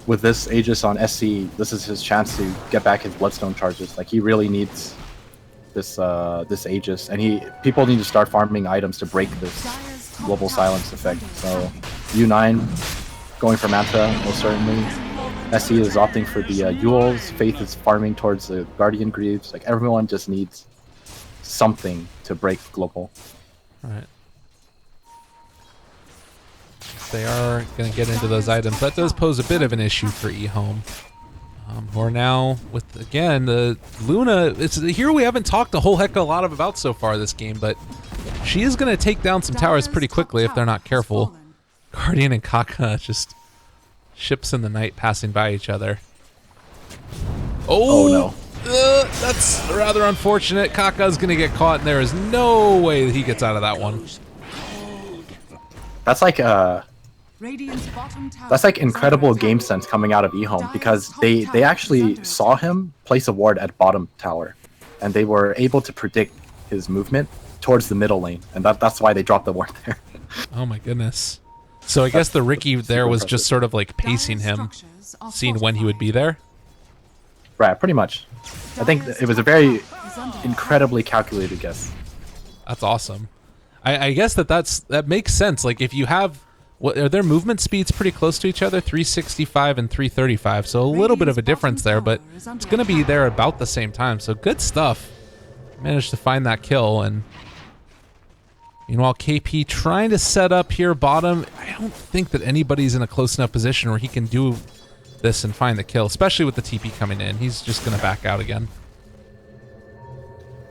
with this Aegis on SC, this is his chance to get back his Bloodstone charges. Like he really needs this this Aegis, and people need to start farming items to break this Global Silence effect. So U9 going for Manta most certainly. SC is opting for the Yules. Faith is farming towards the Guardian Greaves. Like everyone just needs something to break Global. All right. They are going to get into those items. That does pose a bit of an issue for ehome. Who are now with, again, the Luna. It's a hero we haven't talked a whole heck of a lot about so far this game, but she is going to take down some towers pretty quickly if they're not careful. Guardian and Kaka just ships in the night passing by each other. Oh no. That's rather unfortunate. Kaka's going to get caught, and there is no way that he gets out of that one. That's like incredible game sense coming out of ehome because they actually saw him place a ward at bottom tower, and they were able to predict his movement towards the middle lane, and that's why they dropped the ward there. Oh my goodness. So I guess the Ricky there was just sort of like pacing him, seeing when he would be there? Right, pretty much. I think it was a very incredibly calculated guess. That's awesome. I guess that makes sense. Like if you have, are their movement speeds pretty close to each other? 365 and 335. So a little bit of a difference there, but it's going to be there about the same time. So good stuff. Managed to find that kill. And meanwhile, KP trying to set up here bottom. I don't think that anybody's in a close enough position where he can do this and find the kill, especially with the TP coming in. He's just going to back out again.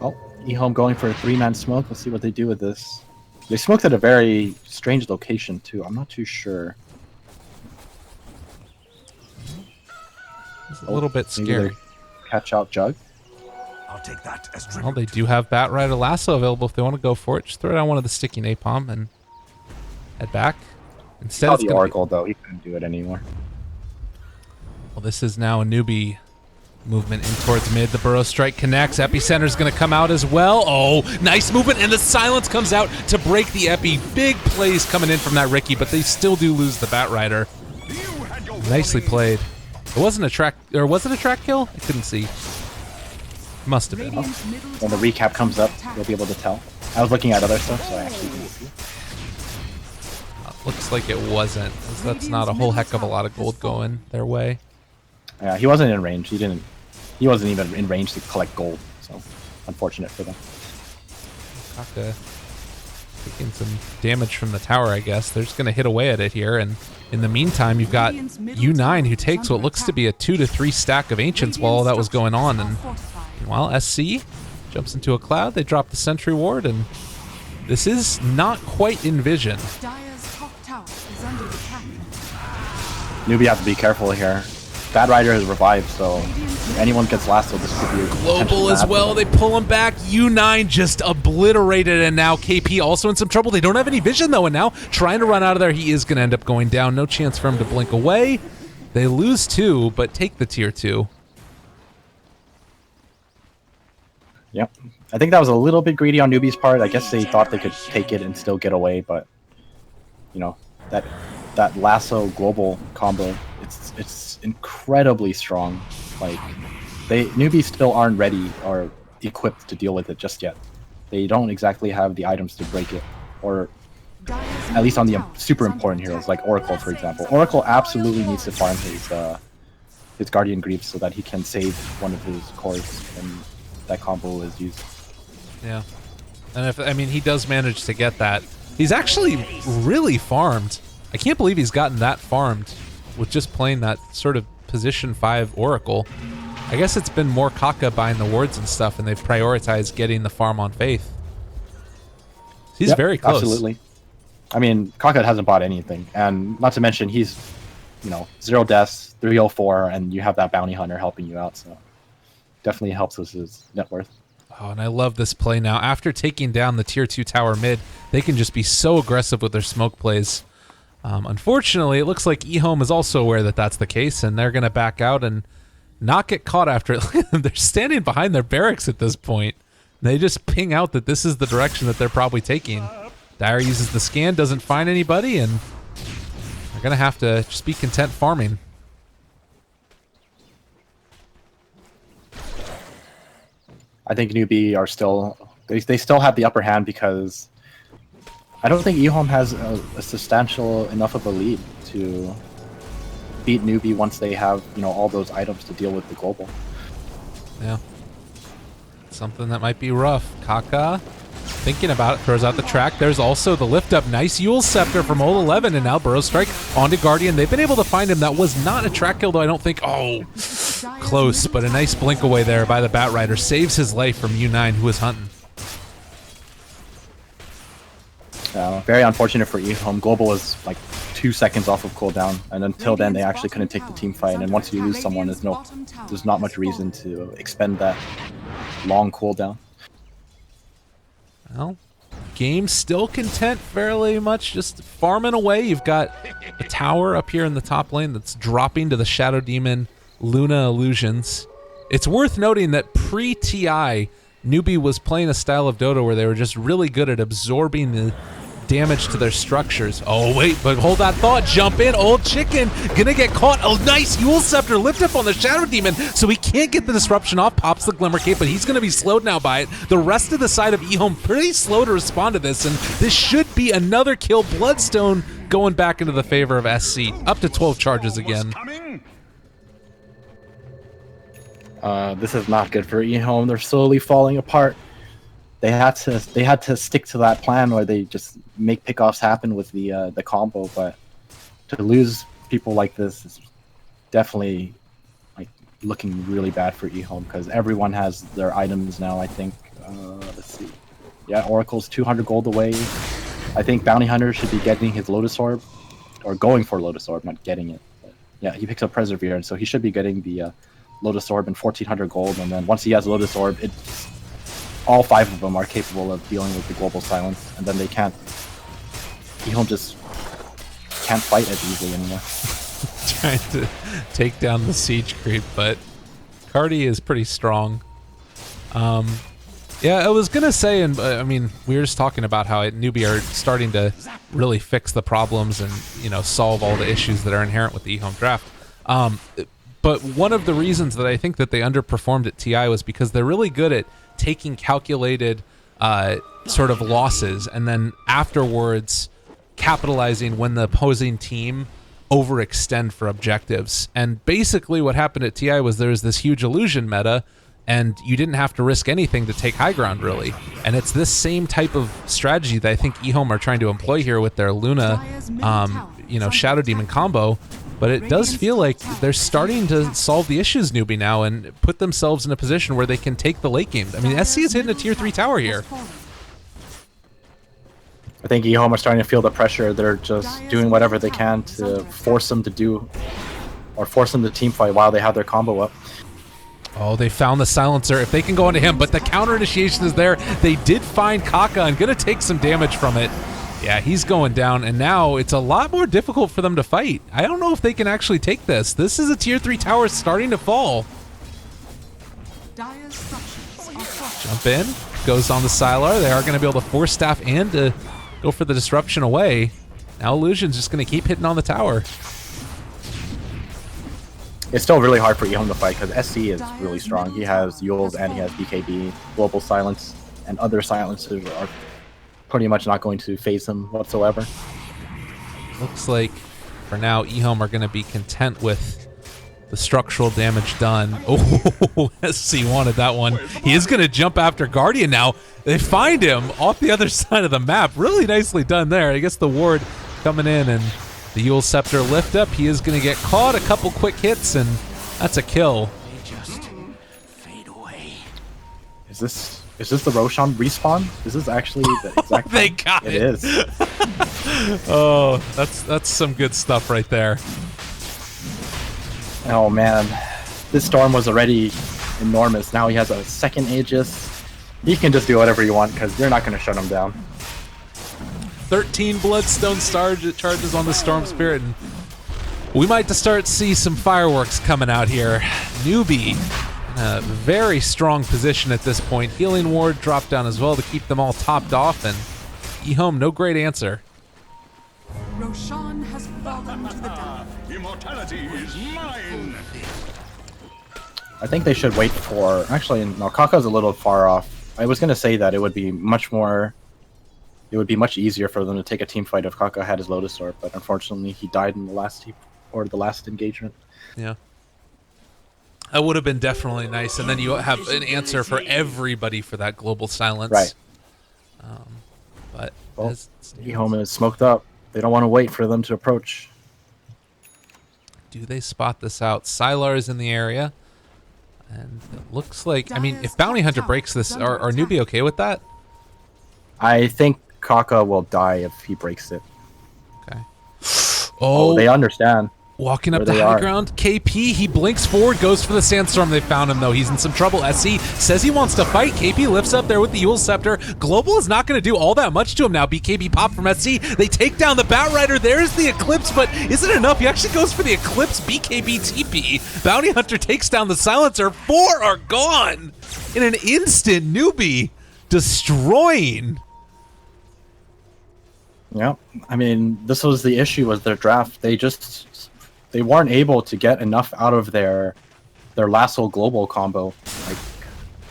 Well, ehome going for a 3-man smoke. Let's see what they do with this. They smoked at a very strange location too. I'm not too sure. It's a little bit scary. Catch out Jug. I'll take that as well, they do have Bat Rider Lasso available if they want to go for it. Just throw down one of the sticky napalm and head back. Instead, it's the Oracle though. He couldn't do it anymore. Well, this is now a Newbee movement in towards mid. The Burrow Strike connects. Epicenter's going to come out as well. Oh, nice movement, and the silence comes out to break the Epi. Big plays coming in from that Ricky, but they still do lose the Bat Rider. Nicely played. It wasn't a track, or was it a track kill? I couldn't see. Must have been. Oh. When the recap comes up, you'll be able to tell. I was looking at other stuff, so I actually didn't see. Looks like it wasn't. That's not a whole heck of a lot of gold going their way. Yeah, he wasn't in range. He wasn't even in range to collect gold, so unfortunate for them. Kaka taking some damage from the tower, I guess. They're just going to hit away at it here, and in the meantime, you've got U9 who takes what looks to be a 2 to 3 stack of Ancients while all that was going on, and meanwhile, SC jumps into a cloud. They drop the Sentry Ward, and this is not quite in vision. Newbee have to be careful here. Bad Rider has revived, so if anyone gets lasso, this could be global as well. They pull him back. U9 just obliterated, and now KP also in some trouble. They don't have any vision though, and now trying to run out of there. He is going to end up going down. No chance for him to blink away. They lose 2, but take the tier 2. Yep. I think that was a little bit greedy on Newbee's part. I guess they thought they could take it and still get away, but you know, that lasso global combo, it's incredibly strong. Like Newbee still aren't ready or equipped to deal with it just yet. They don't exactly have the items to break it, or at least on the super important heroes like Oracle, for example. Oracle absolutely needs to farm his Guardian Greaves so that he can save one of his cores when that combo is used. Yeah, and he does manage to get that. He's actually really farmed. I can't believe he's gotten that farmed with just playing that sort of position 5 Oracle. I guess it's been more Kaka buying the wards and stuff, and they've prioritized getting the farm on Faith. He's very close. Absolutely. I mean, Kaka hasn't bought anything, and not to mention he's you know, 0 deaths, 304, and you have that bounty hunter helping you out. So definitely helps with his net worth. Oh, and I love this play now. After taking down the tier 2 tower mid, they can just be so aggressive with their smoke plays. Unfortunately, it looks like ehome is also aware that that's the case, and they're going to back out and not get caught after it. They're standing behind their barracks at this point. They just ping out that this is the direction that they're probably taking. Dire uses the scan, doesn't find anybody, and they're going to have to just be content farming. I think Newbee are still... They still have the upper hand because I don't think ehome has a substantial enough of a lead to beat Newbee once they have, you know, all those items to deal with the global. Yeah. Something that might be rough. Kaka, thinking about it, throws out the track. There's also the lift up. Nice Yule Scepter from Ol 11, and now Burrow Strike onto Guardian. They've been able to find him. That was not a track kill, though, I don't think. Oh, close, but a nice blink away there by the Bat Rider. Saves his life from U9, who was hunting. Very unfortunate for ehome. Global is like 2 seconds off of cooldown, and until then they actually couldn't take the team fight. And once you lose someone, there's not much reason to expend that long cooldown. Well, game still content fairly much, just farming away. You've got a tower up here in the top lane that's dropping to the Shadow Demon Luna Illusions. It's worth noting that pre-TI, Newbee was playing a style of Dota where they were just really good at absorbing the damage to their structures. Oh, wait, but hold that thought. Jump in. Old Chicken gonna get caught. Oh, nice Yule Scepter. Lift up on the Shadow Demon so he can't get the disruption off. Pops the Glimmer Cape, but he's gonna be slowed now by it. The rest of the side of ehome pretty slow to respond to this, and this should be another kill. Bloodstone going back into the favor of SC. Up to 12 charges again. This is not good for ehome. They're slowly falling apart. They had to stick to that plan where they just make pickoffs happen with the combo, but to lose people like this is definitely like looking really bad for ehome because everyone has their items now. I think let's see, yeah, Oracle's 200 gold away. I think Bounty Hunter should be getting his Lotus Orb, or going for Lotus Orb, not getting it. But yeah, he picks up Perseverance, so he should be getting the Lotus Orb and 1400 gold, and then once he has Lotus Orb, all 5 of them are capable of dealing with the global silence, and then they can't. ehome just can't fight as easily anymore. Trying to take down the siege creep, but Cardi is pretty strong. Yeah, I was gonna say, and I mean, we were just talking about how Newbee are starting to really fix the problems and, you know, solve all the issues that are inherent with the ehome draft. But one of the reasons that I think that they underperformed at TI was because they're really good at taking calculated sort of losses and then afterwards capitalizing when the opposing team overextend for objectives. And basically what happened at TI was there was this huge illusion meta and you didn't have to risk anything to take high ground, really. And it's this same type of strategy that I think ehome are trying to employ here with their Luna, you know, Shadow Demon combo. But it does feel like they're starting to solve the issues, Newbee, now, and put themselves in a position where they can take the late game. I mean, SC is hitting a tier 3 tower here. I think ehome are starting to feel the pressure. They're just doing whatever they can to force them to do, or force them to team fight while they have their combo up. Oh, they found the silencer. If they can go into him, but the counter initiation is there. They did find Kaka and gonna take some damage from it. Yeah, he's going down, and now it's a lot more difficult for them to fight. I don't know if they can actually take this. This is a tier 3 tower starting to fall. Jump in, goes on the Sylar. They are going to be able to force staff and to go for the disruption away. Now Illusion's just going to keep hitting on the tower. It's still really hard for ehome to fight because SC is really strong. He has Yules and he has BKB, Global Silence, and other silencers are pretty much not going to phase him whatsoever. Looks like for now ehome are going to be content with the structural damage done. Oh, SC wanted that one. He is going to jump after Guardian now. They find him off the other side of the map. Really nicely done there. I guess the ward coming in and the Yule Scepter lift up. He is going to get caught. A couple quick hits and that's a kill. Is this the Roshan respawn? Is this actually the exact They got it. It is. Oh, that's some good stuff right there. Oh man, this storm was already enormous. Now he has a second Aegis. He can just do whatever you want because you're not going to shut him down. 13 Bloodstone charges on the Storm Spirit, and we might start see some fireworks coming out here. Newbee in a very strong position at this point. Healing Ward dropped down as well to keep them all topped off, and ehome, no great answer. Roshan has fallen to the dark. Immortality is mine. I think they should wait for... Actually, no, Kaka's a little far off. I was going to say that it would be much more... It would be much easier for them to take a team fight if Kaka had his Lotus Orb, but unfortunately he died in the last team, or the last engagement. Yeah. That would have been definitely nice, and then you have an answer for everybody for that global silence. Right. But well, ehome is smoked up. They don't want to wait for them to approach. Do they spot this out? Sylar is in the area. And it looks like, I mean, if Bounty Hunter breaks this, are Newbee okay with that? I think Kaka will die if he breaks it. Okay. Oh, they understand. Walking up the high ground. KP, he blinks forward, goes for the Sandstorm. They found him, though. He's in some trouble. SC says he wants to fight. KP lifts up there with the Eul Scepter. Global is not going to do all that much to him now. BKB pop from SC. They take down the Batrider. There's the Eclipse, but isn't it enough? He actually goes for the Eclipse BKB TP. Bounty Hunter takes down the Silencer. 4 are gone in an instant. Newbee destroying. Yeah, I mean, this was the issue with their draft. They weren't able to get enough out of their Lasso Global combo. Like,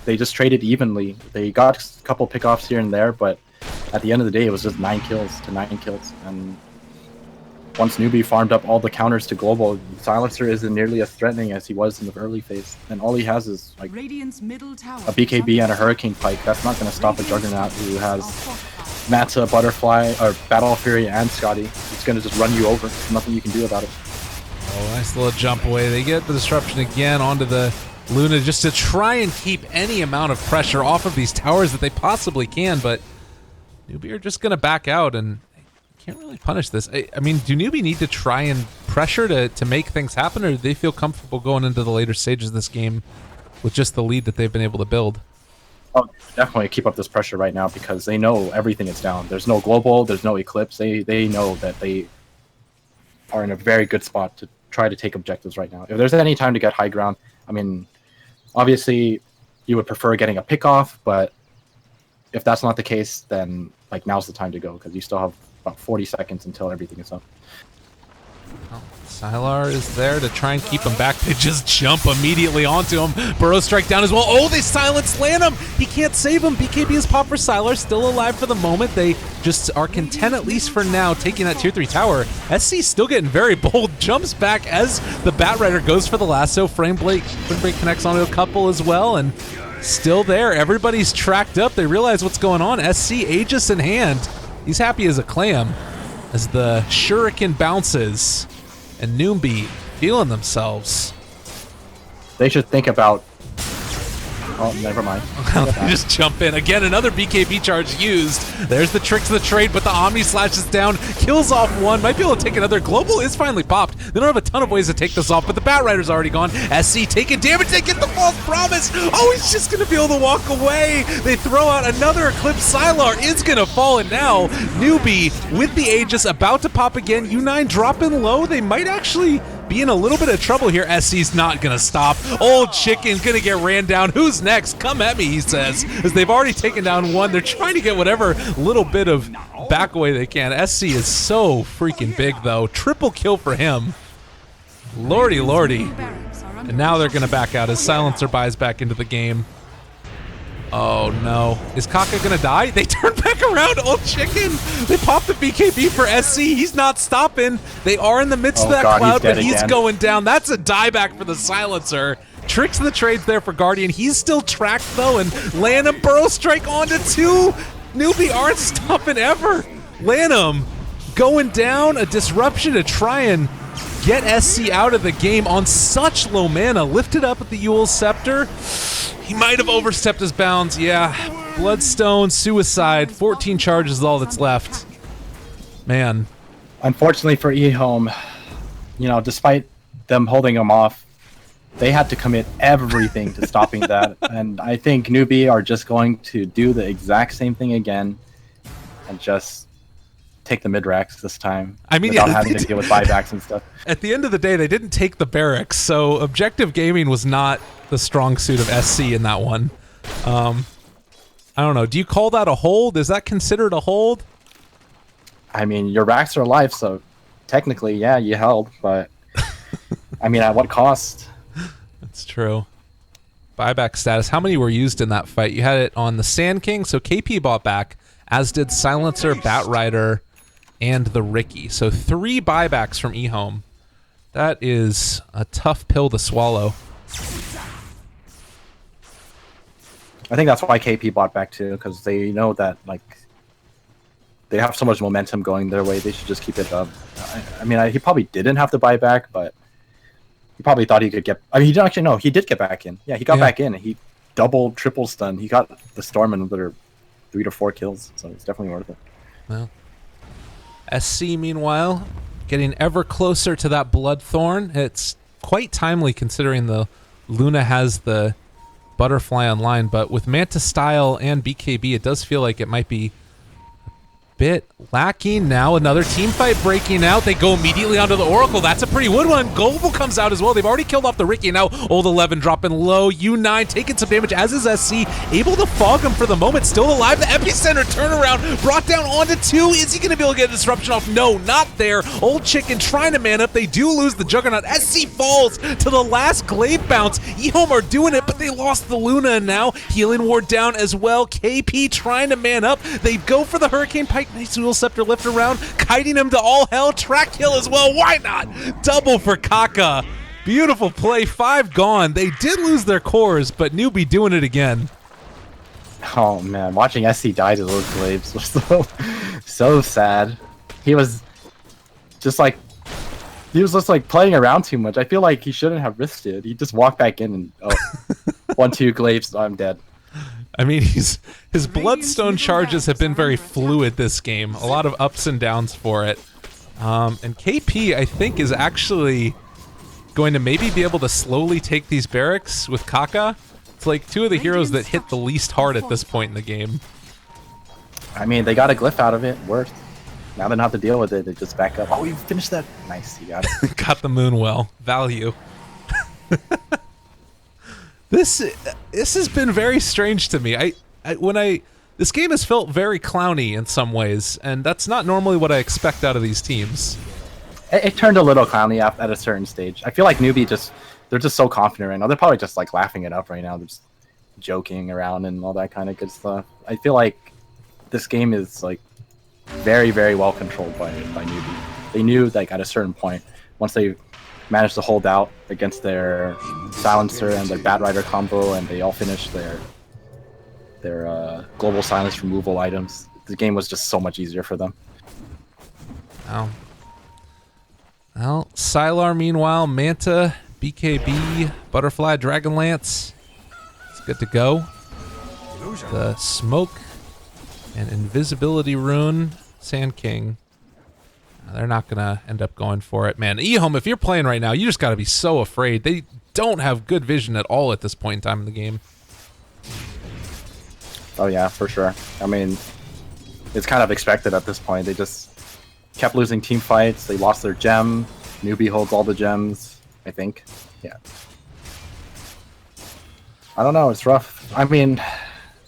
they just traded evenly. They got a couple pickoffs here and there, but at the end of the day, it was just 9 kills to 9 kills. And once Newbee farmed up all the counters to Global, Silencer isn't nearly as threatening as he was in the early phase. And all he has is like Radiant's middle tower a BKB and a Hurricane Pike. That's not going to stop a Juggernaut who has Mata, Butterfly, or Battle Fury, and Scotty. It's going to just run you over. There's nothing you can do about it. Oh, nice little jump away. They get the disruption again onto the Luna just to try and keep any amount of pressure off of these towers that they possibly can, but Newbee are just going to back out, and can't really punish this. I mean, do Newbee need to try and pressure to make things happen, or do they feel comfortable going into the later stages of this game with just the lead that they've been able to build? Oh, definitely keep up this pressure right now because they know everything is down. There's no Global, there's no Eclipse. They know that they are in a very good spot to try to take objectives right now. If there's any time to get high ground, I mean, obviously you would prefer getting a pick off, but if that's not the case, then like now's the time to go because you still have about 40 seconds until everything is up. Oh, Sylar is there to try and keep him back. They just jump immediately onto him. Burrow strike down as well. Oh, they silence Lanham. He can't save him. BKB is popped for Sylar. Still alive for the moment. They just are content, at least for now, taking that tier 3 tower. SC still getting very bold. Jumps back as the Batrider goes for the lasso. Frame break connects onto a couple as well, and still there. Everybody's tracked up. They realize what's going on. SC Aegis in hand. He's happy as a clam as the shuriken bounces, and Newbee feeling themselves. They should think about... Oh, never mind. They just jump in. Again, another BKB charge used. There's the tricks of the trade, but the Omni slashes down, kills off one. Might be able to take another. Global is finally popped. They don't have a ton of ways to take this off, but the Batrider's already gone. SC taking damage. They get the false promise. Oh, he's just going to be able to walk away. They throw out another Eclipse. Sylar is going to fall, and now Newbee with the Aegis about to pop again. U9 dropping low. They might actually be in a little bit of trouble here. SC's not going to stop. Old Chicken's going to get ran down. Who's next? Come at me, he says, as they've already taken down one. They're trying to get whatever little bit of back away they can. SC is so freaking big, though. Triple kill for him. Lordy, lordy. And now they're going to back out as Silencer buys back into the game. Oh, no. Is Kaka going to die? They turn back around. Old Chicken. They pop the BKB for SC. He's not stopping. They are in the midst of that cloud, but he's going down. That's a dieback for the Silencer. Tricks of the trades there for Guardian. He's still tracked, though, and Lanham Burrow strike onto 2. Newbee aren't stopping ever. Lanham going down. A disruption to try and get SC out of the game on such low mana. Lifted up at the Eul Scepter. He might have overstepped his bounds. Yeah, Bloodstone, Suicide, 14 charges is all that's left. Man. Unfortunately for ehome, you know, despite them holding him off, they had to commit everything to stopping that. And I think Newbee are just going to do the exact same thing again and just take the mid-racks this time. I mean, without yeah, having to deal with buybacks and stuff. At the end of the day, they didn't take the barracks, so Objective Gaming was not the strong suit of SC in that one. I don't know. Do you call that a hold? Is that considered a hold? I mean, your racks are alive, so technically, yeah, you held, but I mean, at what cost? That's true. Buyback status. How many were used in that fight? You had it on the Sand King, so KP bought back, as did Silencer, Batrider, and the Ricky. So 3 buybacks from ehome. That is a tough pill to swallow. I think that's why KP bought back too, because they know that like they have so much momentum going their way. They should just keep it up. I mean, he probably didn't have to buy back, but he probably thought he could get. I mean, he didn't actually. No, he did get back in. Yeah, he got back in. He double, triple stun. He got the Storm and their 3 to 4 kills, so it's definitely worth it. Well, SC meanwhile getting ever closer to that Bloodthorn. It's quite timely considering the Luna has the Butterfly online, but with Manta Style and BKB, it does feel like it might be a bit lacking. Now another team fight breaking out. They go immediately onto the Oracle. That's a pretty good one. Global comes out as well. They've already killed off the Ricky. Now Old 11 dropping low. U9 taking some damage, as is SC. Able to fog him for the moment. Still alive. The Epicenter turnaround. Brought down onto 2. Is he going to be able to get a disruption off? No, not there. Old Chicken trying to man up. They do lose the Juggernaut. SC falls to the last Glaive bounce. ehome are doing it, but they lost the Luna, and now Healing Ward down as well. KP trying to man up. They go for the Hurricane Pike. Nice Dual Scepter lift around, kiting him to all hell. Track kill as well. Why not? Double for Kaka. Beautiful play. 5 gone. They did lose their cores, but Newbee doing it again. Oh man, watching SC die to those glaives was so sad. He was just like playing around too much. I feel like he shouldn't have risked it. He just walked back in and 1-2 glaives. I'm dead. I mean, his Bloodstone charges have been very fluid this game. A lot of ups and downs for it. And KP, I think, is actually going to maybe be able to slowly take these barracks with Kaka. It's like 2 of the heroes that hit the least hard at this point in the game. I mean, they got a glyph out of it. Worth. Now they don't have to deal with it. They just back up. Oh, you finished that. Nice, you got it. Got the Moonwell. Value. This has been very strange to me. This game has felt very clowny in some ways, and that's not normally what I expect out of these teams. It turned a little clowny at a certain stage. I feel like Newbee they're just so confident right now. They're probably just like laughing it up right now. They're just joking around and all that kind of good stuff. I feel like this game is like very, very well controlled by Newbee. They knew like at a certain point, once they managed to hold out against their Silencer and their Batrider combo, and they all finished their global silence removal items, the game was just so much easier for them. Well, Sylar meanwhile, Manta, BKB, Butterfly, Dragonlance. It's good to go. The Smoke and Invisibility Rune, Sand King. They're not going to end up going for it. Man, ehome, if you're playing right now, you just got to be so afraid. They don't have good vision at all at this point in time in the game. Oh yeah, for sure. I mean, it's kind of expected at this point. They just kept losing team fights. They lost their gem. Newbee holds all the gems, I think. Yeah. I don't know. It's rough. I mean,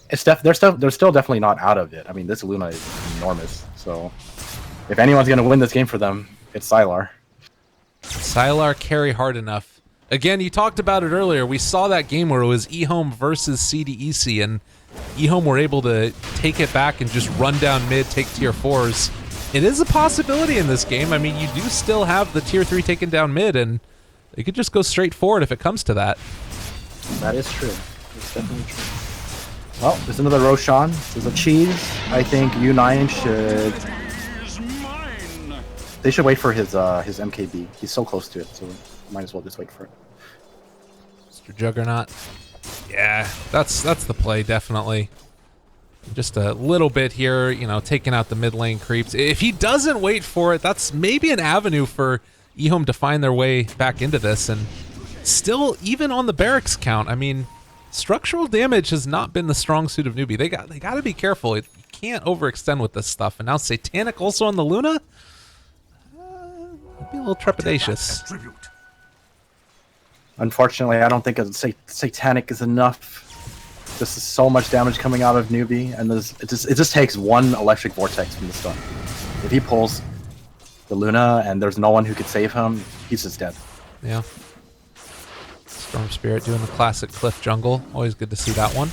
they're still definitely not out of it. I mean, this Luna is enormous. So if anyone's going to win this game for them, it's Sylar. Sylar carry hard enough. Again, you talked about it earlier. We saw that game where it was ehome versus CDEC, and ehome were able to take it back and just run down mid, take tier 4s. It is a possibility in this game. I mean, you do still have the tier 3 taken down mid, and they could just go straight forward if it comes to that. That is true. It's definitely true. Well, there's another Roshan. There's a cheese. I think U9 should... They should wait for his MKB. He's so close to it, so might as well just wait for it. Mr. Juggernaut. Yeah, that's the play, definitely. Just a little bit here, you know, taking out the mid lane creeps. If he doesn't wait for it, that's maybe an avenue for ehome to find their way back into this. And still, even on the barracks count, I mean, structural damage has not been the strong suit of Newbee. They got to be careful. You can't overextend with this stuff. And now Satanic also on the Luna? Be a little trepidatious. Unfortunately, I don't think a Satanic is enough. This is so much damage coming out of Newbee, and it just takes one electric vortex from the start. If he pulls the Luna and there's no one who could save him, he's just dead. Yeah. Storm Spirit doing the classic cliff jungle. Always good to see that one.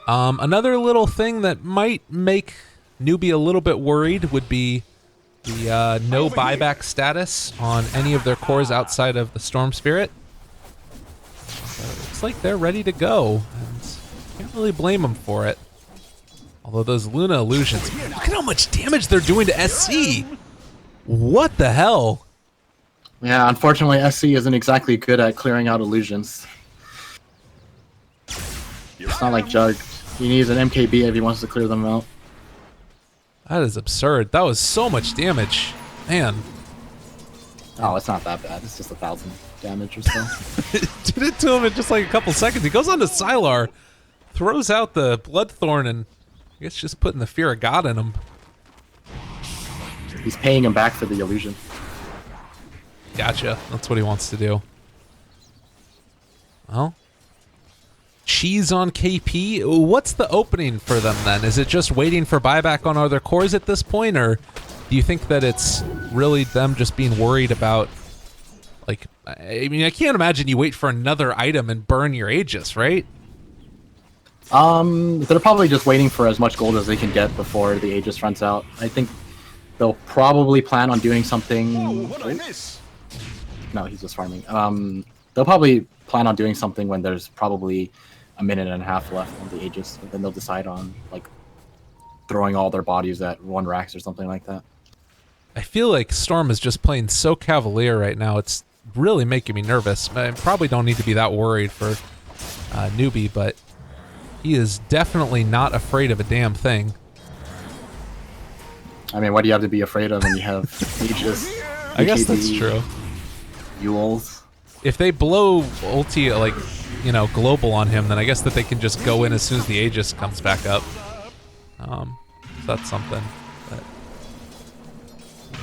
Another little thing that might make Newbee a little bit worried would be the no buyback status on any of their cores outside of the Storm Spirit. Looks like they're ready to go, and can't really blame them for it. Although those Luna illusions, man, look at how much damage they're doing to SC. What the hell? Yeah, unfortunately, SC isn't exactly good at clearing out illusions. It's not like Jug. He needs an MKB if he wants to clear them out. That is absurd. That was so much damage. Man. Oh, it's not that bad. It's just 1,000 damage or so. Did it to him in just like a couple seconds. He goes on to Sylar, throws out the Bloodthorn, and I guess just putting the fear of God in him. He's paying him back for the illusion. Gotcha. That's what he wants to do. Well, cheese on KP. What's the opening for them then? Is it just waiting for buyback on other cores at this point, or do you think that it's really them just being worried about, like, I mean, I can't imagine you wait for another item and burn your Aegis, right? They're probably just waiting for as much gold as they can get before the Aegis runs out. I think they'll probably plan on doing something. Oh, what I miss? No, he's just farming. They'll probably plan on doing something when there's probably a minute and a half left on the Aegis. And then they'll decide on, like, throwing all their bodies at 1 Rax or something like that. I feel like Storm is just playing so cavalier right now. It's really making me nervous. I probably don't need to be that worried for Newbee, but he is definitely not afraid of a damn thing. I mean, what do you have to be afraid of when you have Aegis? I guess that's true. Yules. If they blow ulti, like, you know, global on him, then I guess that they can just go in as soon as the Aegis comes back up. So that's something. But,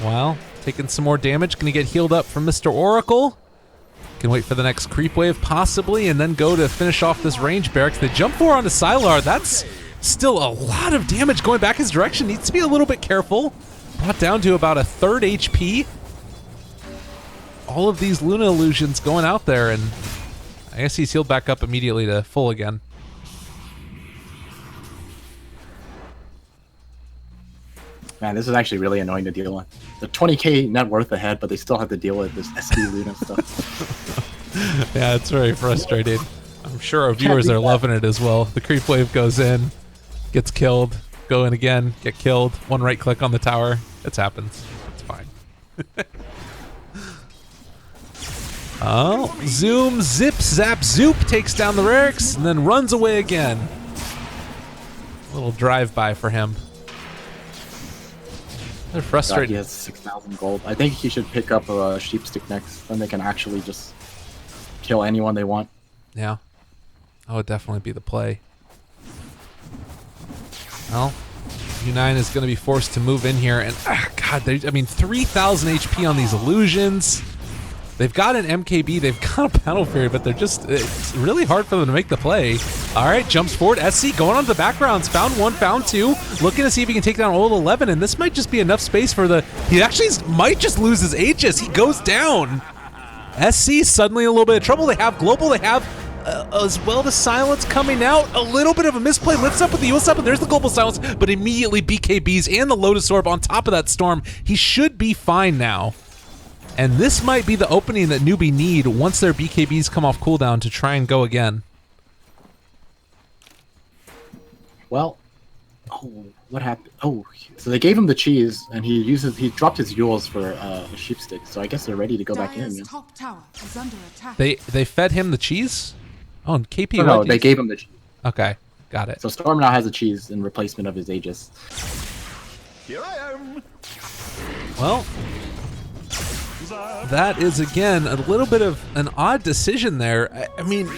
well, taking some more damage. Gonna get healed up from Mr. Oracle. Can wait for the next creep wave, possibly, and then go to finish off this range barracks. They jump 4 onto Sylar. That's still a lot of damage going back his direction. Needs to be a little bit careful. Brought down to about a 3rd HP. All of these Luna illusions going out there, and I guess he's healed back up immediately to full again. Man, this is actually really annoying to deal with. They're 20k net worth ahead, but they still have to deal with this SD Luna stuff. Yeah, it's very frustrating. I'm sure our viewers are loving it as well. The creep wave goes in, gets killed, go in again, get killed, 1 right click on the tower. It happens. It's fine. Oh, zoom, zip, zap, zoop takes down the Rarix and then runs away again. A little drive-by for him. They're frustrated. He has 6,000 gold. I think he should pick up a sheepstick next. Then they can actually just kill anyone they want. Yeah. That would definitely be the play. Well, U9 is going to be forced to move in here. And, God, I mean, 3,000 HP on these illusions. They've got an MKB, they've got a Battle Fury, but it's really hard for them to make the play. All right, jumps forward. SC going on to the backgrounds. Found 1, found 2. Looking to see if he can take down all 11, and this might just be enough space for he actually might just lose his Aegis. He goes down. SC suddenly a little bit of trouble. They have Global, they have as well the Silence coming out. A little bit of a misplay. Lifts up with the US up, and there's the Global Silence, but immediately BKBs and the Lotus Orb on top of that Storm. He should be fine now. And this might be the opening that Newbee need once their BKBs come off cooldown to try and go again. Well, oh, what happened? Oh, so they gave him the cheese, and he dropped his Yules for a sheepstick. So I guess they're ready to go back in. Dire's Yeah. top tower is under attack. They fed him the cheese? Oh, and KP. No, they gave him the cheese. Okay, got it. So Storm now has a cheese in replacement of his Aegis. Here I am. Well, That is, again, a little bit of an odd decision there. I mean,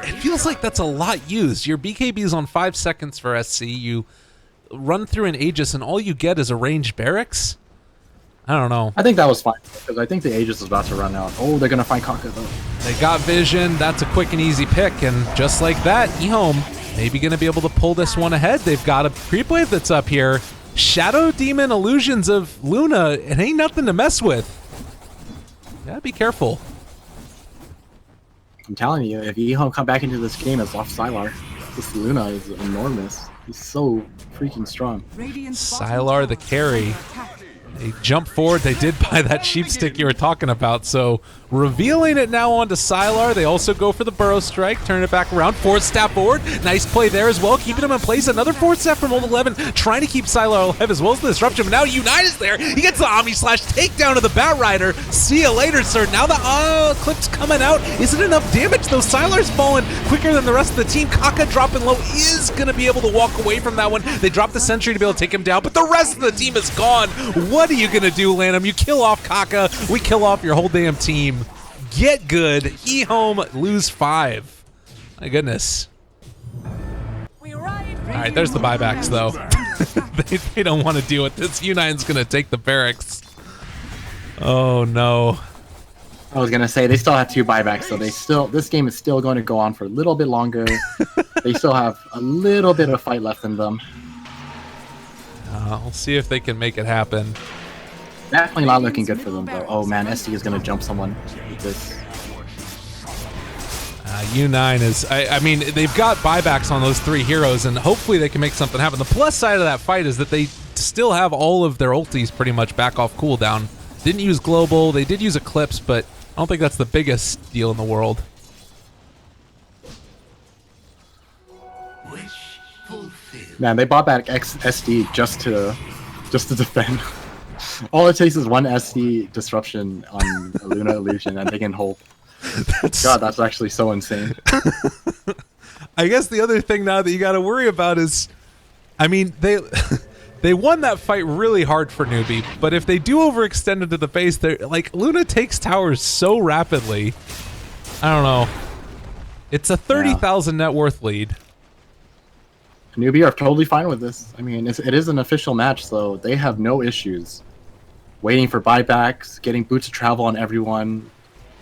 it feels like that's a lot used. Your BKB is on 5 seconds for SC. You run through an Aegis, and all you get is a ranged barracks? I don't know. I think that was fine, because I think the Aegis is about to run out. Oh, they're going to find Kaka, though. They got vision. That's a quick and easy pick, and just like that, ehome maybe going to be able to pull this one ahead. They've got a creep wave that's up here. Shadow Demon Illusions of Luna. It ain't nothing to mess with. Gotta be careful. I'm telling you, if ehome come back into this game as off Sylar, this Luna is enormous. He's so freaking strong. Sylar the carry. They jump forward. They did buy that sheep stick you were talking about, so revealing it now onto Sylar. They also go for the burrow strike, turn it back around, 4th step forward. Nice play there as well, keeping him in place. Another 4th step from old 11, trying to keep Sylar alive as well as the disruption. But now Unite is there. He gets the Omni Slash takedown of the Bat Rider. See you later, sir. Now the clip's coming out. Isn't enough damage though. Sylar's falling quicker than the rest of the team. Kaka dropping low is going to be able to walk away from that one. They drop the sentry to be able to take him down, but the rest of the team is gone. What are you going to do, Lanham? You kill off Kaka, we kill off your whole damn team. Get good. ehome lose 5. My goodness. Alright, there's the buybacks though. they don't want to deal with this. U9's gonna take the barracks. Oh no. I was gonna say they still have 2 buybacks, so this game is still going to go on for a little bit longer. They still have a little bit of fight left in them. We'll see if they can make it happen. Definitely not looking good for them though. Oh man, SD is gonna jump someone with this. U9 is, I mean, they've got buybacks on those 3 heroes, and hopefully they can make something happen. The plus side of that fight is that they still have all of their ultis pretty much back off cooldown. Didn't use Global, they did use Eclipse, but I don't think that's the biggest deal in the world. Man, they bought back SD just to defend. All it takes is one SD disruption on Luna Illusion and they can hold. God, that's actually so insane. I guess the other thing now that you got to worry about is, I mean, they won that fight really hard for Newbee, but if they do overextend into the base, they're like, Luna takes towers so rapidly. I don't know. It's a 30,000 net worth lead. Newbee are totally fine with this. I mean, it is an official match, so they have no issues. Waiting for buybacks, getting boots of travel on everyone,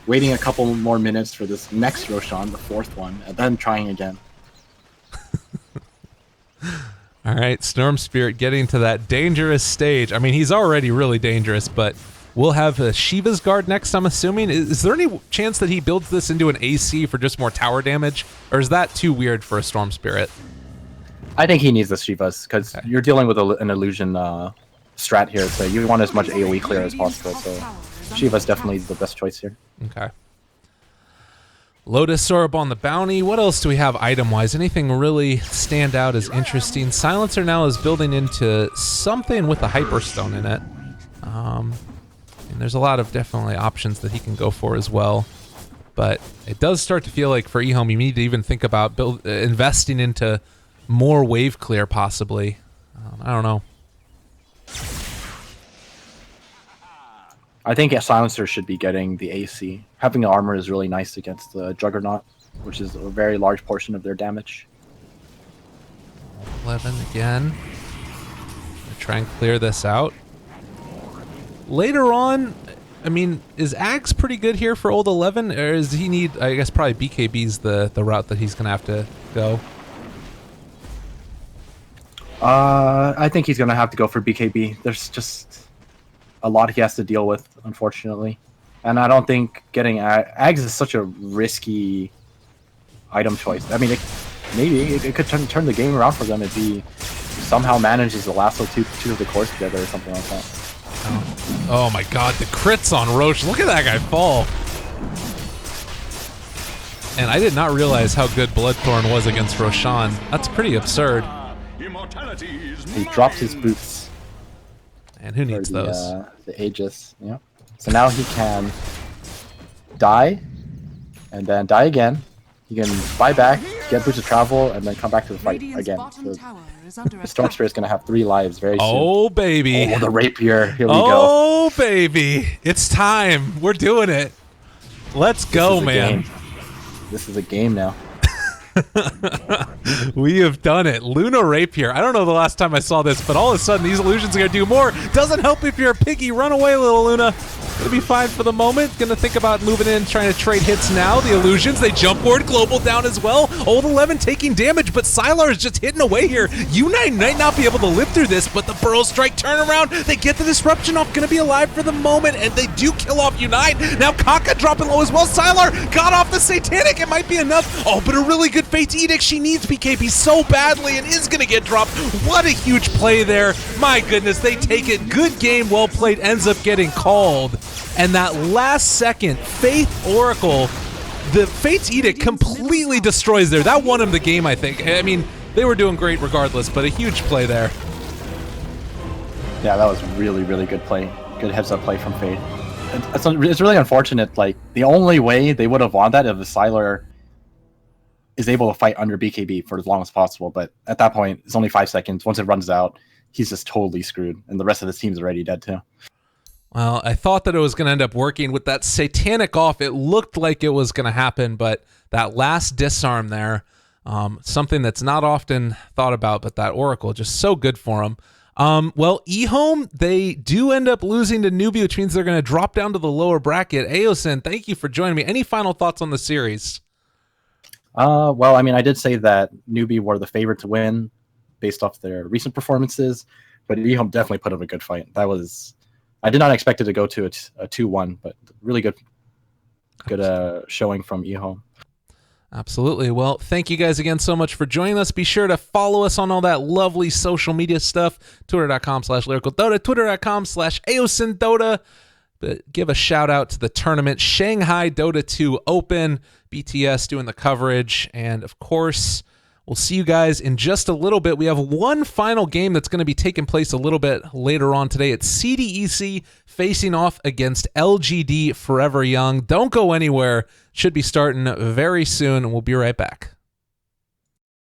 waiting a couple more minutes for this next Roshan, the 4th one, and then trying again. All right, Storm Spirit getting to that dangerous stage. I mean, he's already really dangerous, but we'll have a Shiva's Guard next, I'm assuming. Is there any chance that he builds this into an AC for just more tower damage? Or is that too weird for a Storm Spirit? I think he needs the Shivas, because you're dealing with an illusion strat here, so you want as much AoE clear as possible, so Shiva's definitely the best choice here. Okay. Lotus Orb on the bounty. What else do we have item-wise? Anything really stand out as interesting? Silencer now is building into something with a Hyperstone in it. And there's a lot of definitely options that he can go for as well. But it does start to feel like for ehome, you need to even think about investing into more wave clear, possibly. I don't know. I think a Silencer should be getting the AC. Having an armor is really nice against the Juggernaut, which is a very large portion of their damage. 11 again. Try and clear this out. Later on, I mean, is Axe pretty good here for old 11? Or does he need, I guess probably BKB's the route that he's going to have to go? I think he's going to have to go for BKB. There's just a lot he has to deal with, unfortunately. And I don't think getting Ags is such a risky item choice. I mean, maybe it could turn the game around for them if he somehow manages to lasso two of the cores together or something like that. Oh my god, the crits on Roche. Look at that guy fall. And I did not realize how good Bloodthorn was against Roshan. That's pretty absurd. He dropped his boots. And who needs those? The Aegis, yeah. So now he can die, and then die again. He can buy back, get boots of travel, and then come back to the fight Radiant's again. bottom So tower is under the Storm attack. Spirit's gonna have 3 lives very soon. Oh, baby. Oh, the rapier. Here we go. Oh, baby. It's time. We're doing it. Let's go, This is a man. game. This is a game now. We have done it. Luna Rapier. I don't know the last time I saw this, but all of a sudden these illusions are going to do more. Doesn't help if you're a piggy. Run away, little Luna. Gonna be fine for the moment. Gonna think about moving in, trying to trade hits now. The illusions, they jump board, global down as well. Old 11 taking damage, but Sylar is just hitting away here. Unite might not be able to live through this, but the Burrow Strike turnaround, they get the disruption off. Gonna be alive for the moment, and they do kill off Unite. Now Kaka dropping low as well. Sylar got off the Satanic. It might be enough. Oh, but a really good Fate's Edict. She needs BKB so badly and is gonna get dropped. What a huge play there. My goodness, they take it. Good game, well played, ends up getting called. And that last second, Faith Oracle, the Fate's Edict completely destroys there. That won him the game, I think. I mean, they were doing great regardless, but a huge play there. Yeah, that was really, really good play. Good heads-up play from Fate. It's really unfortunate. Like, the only way they would have won that if the Sylar is able to fight under BKB for as long as possible. But at that point, it's only 5 seconds. Once it runs out, he's just totally screwed. And the rest of the team's already dead, too. Well, I thought that it was going to end up working with that Satanic off. It looked like it was going to happen, but that last disarm there, something that's not often thought about, but that Oracle, just so good for him. Well, ehome, they do end up losing to Newbee, which means they're going to drop down to the lower bracket. Eosin, thank you for joining me. Any final thoughts on the series? Well, I mean, I did say that Newbee were the favorite to win based off their recent performances, but ehome definitely put up a good fight. That was... I did not expect it to go to a 2-1, but really good showing from ehome. Absolutely. Well, thank you guys again so much for joining us. Be sure to follow us on all that lovely social media stuff. Twitter.com/LyricalDota, Twitter.com/EosinDota. But give a shout out to the tournament, Shanghai Dota 2 Open, BTS doing the coverage, and of course, we'll see you guys in just a little bit. We have one final game that's going to be taking place a little bit later on today. It's CDEC facing off against LGD Forever Young. Don't go anywhere. Should be starting very soon, and we'll be right back.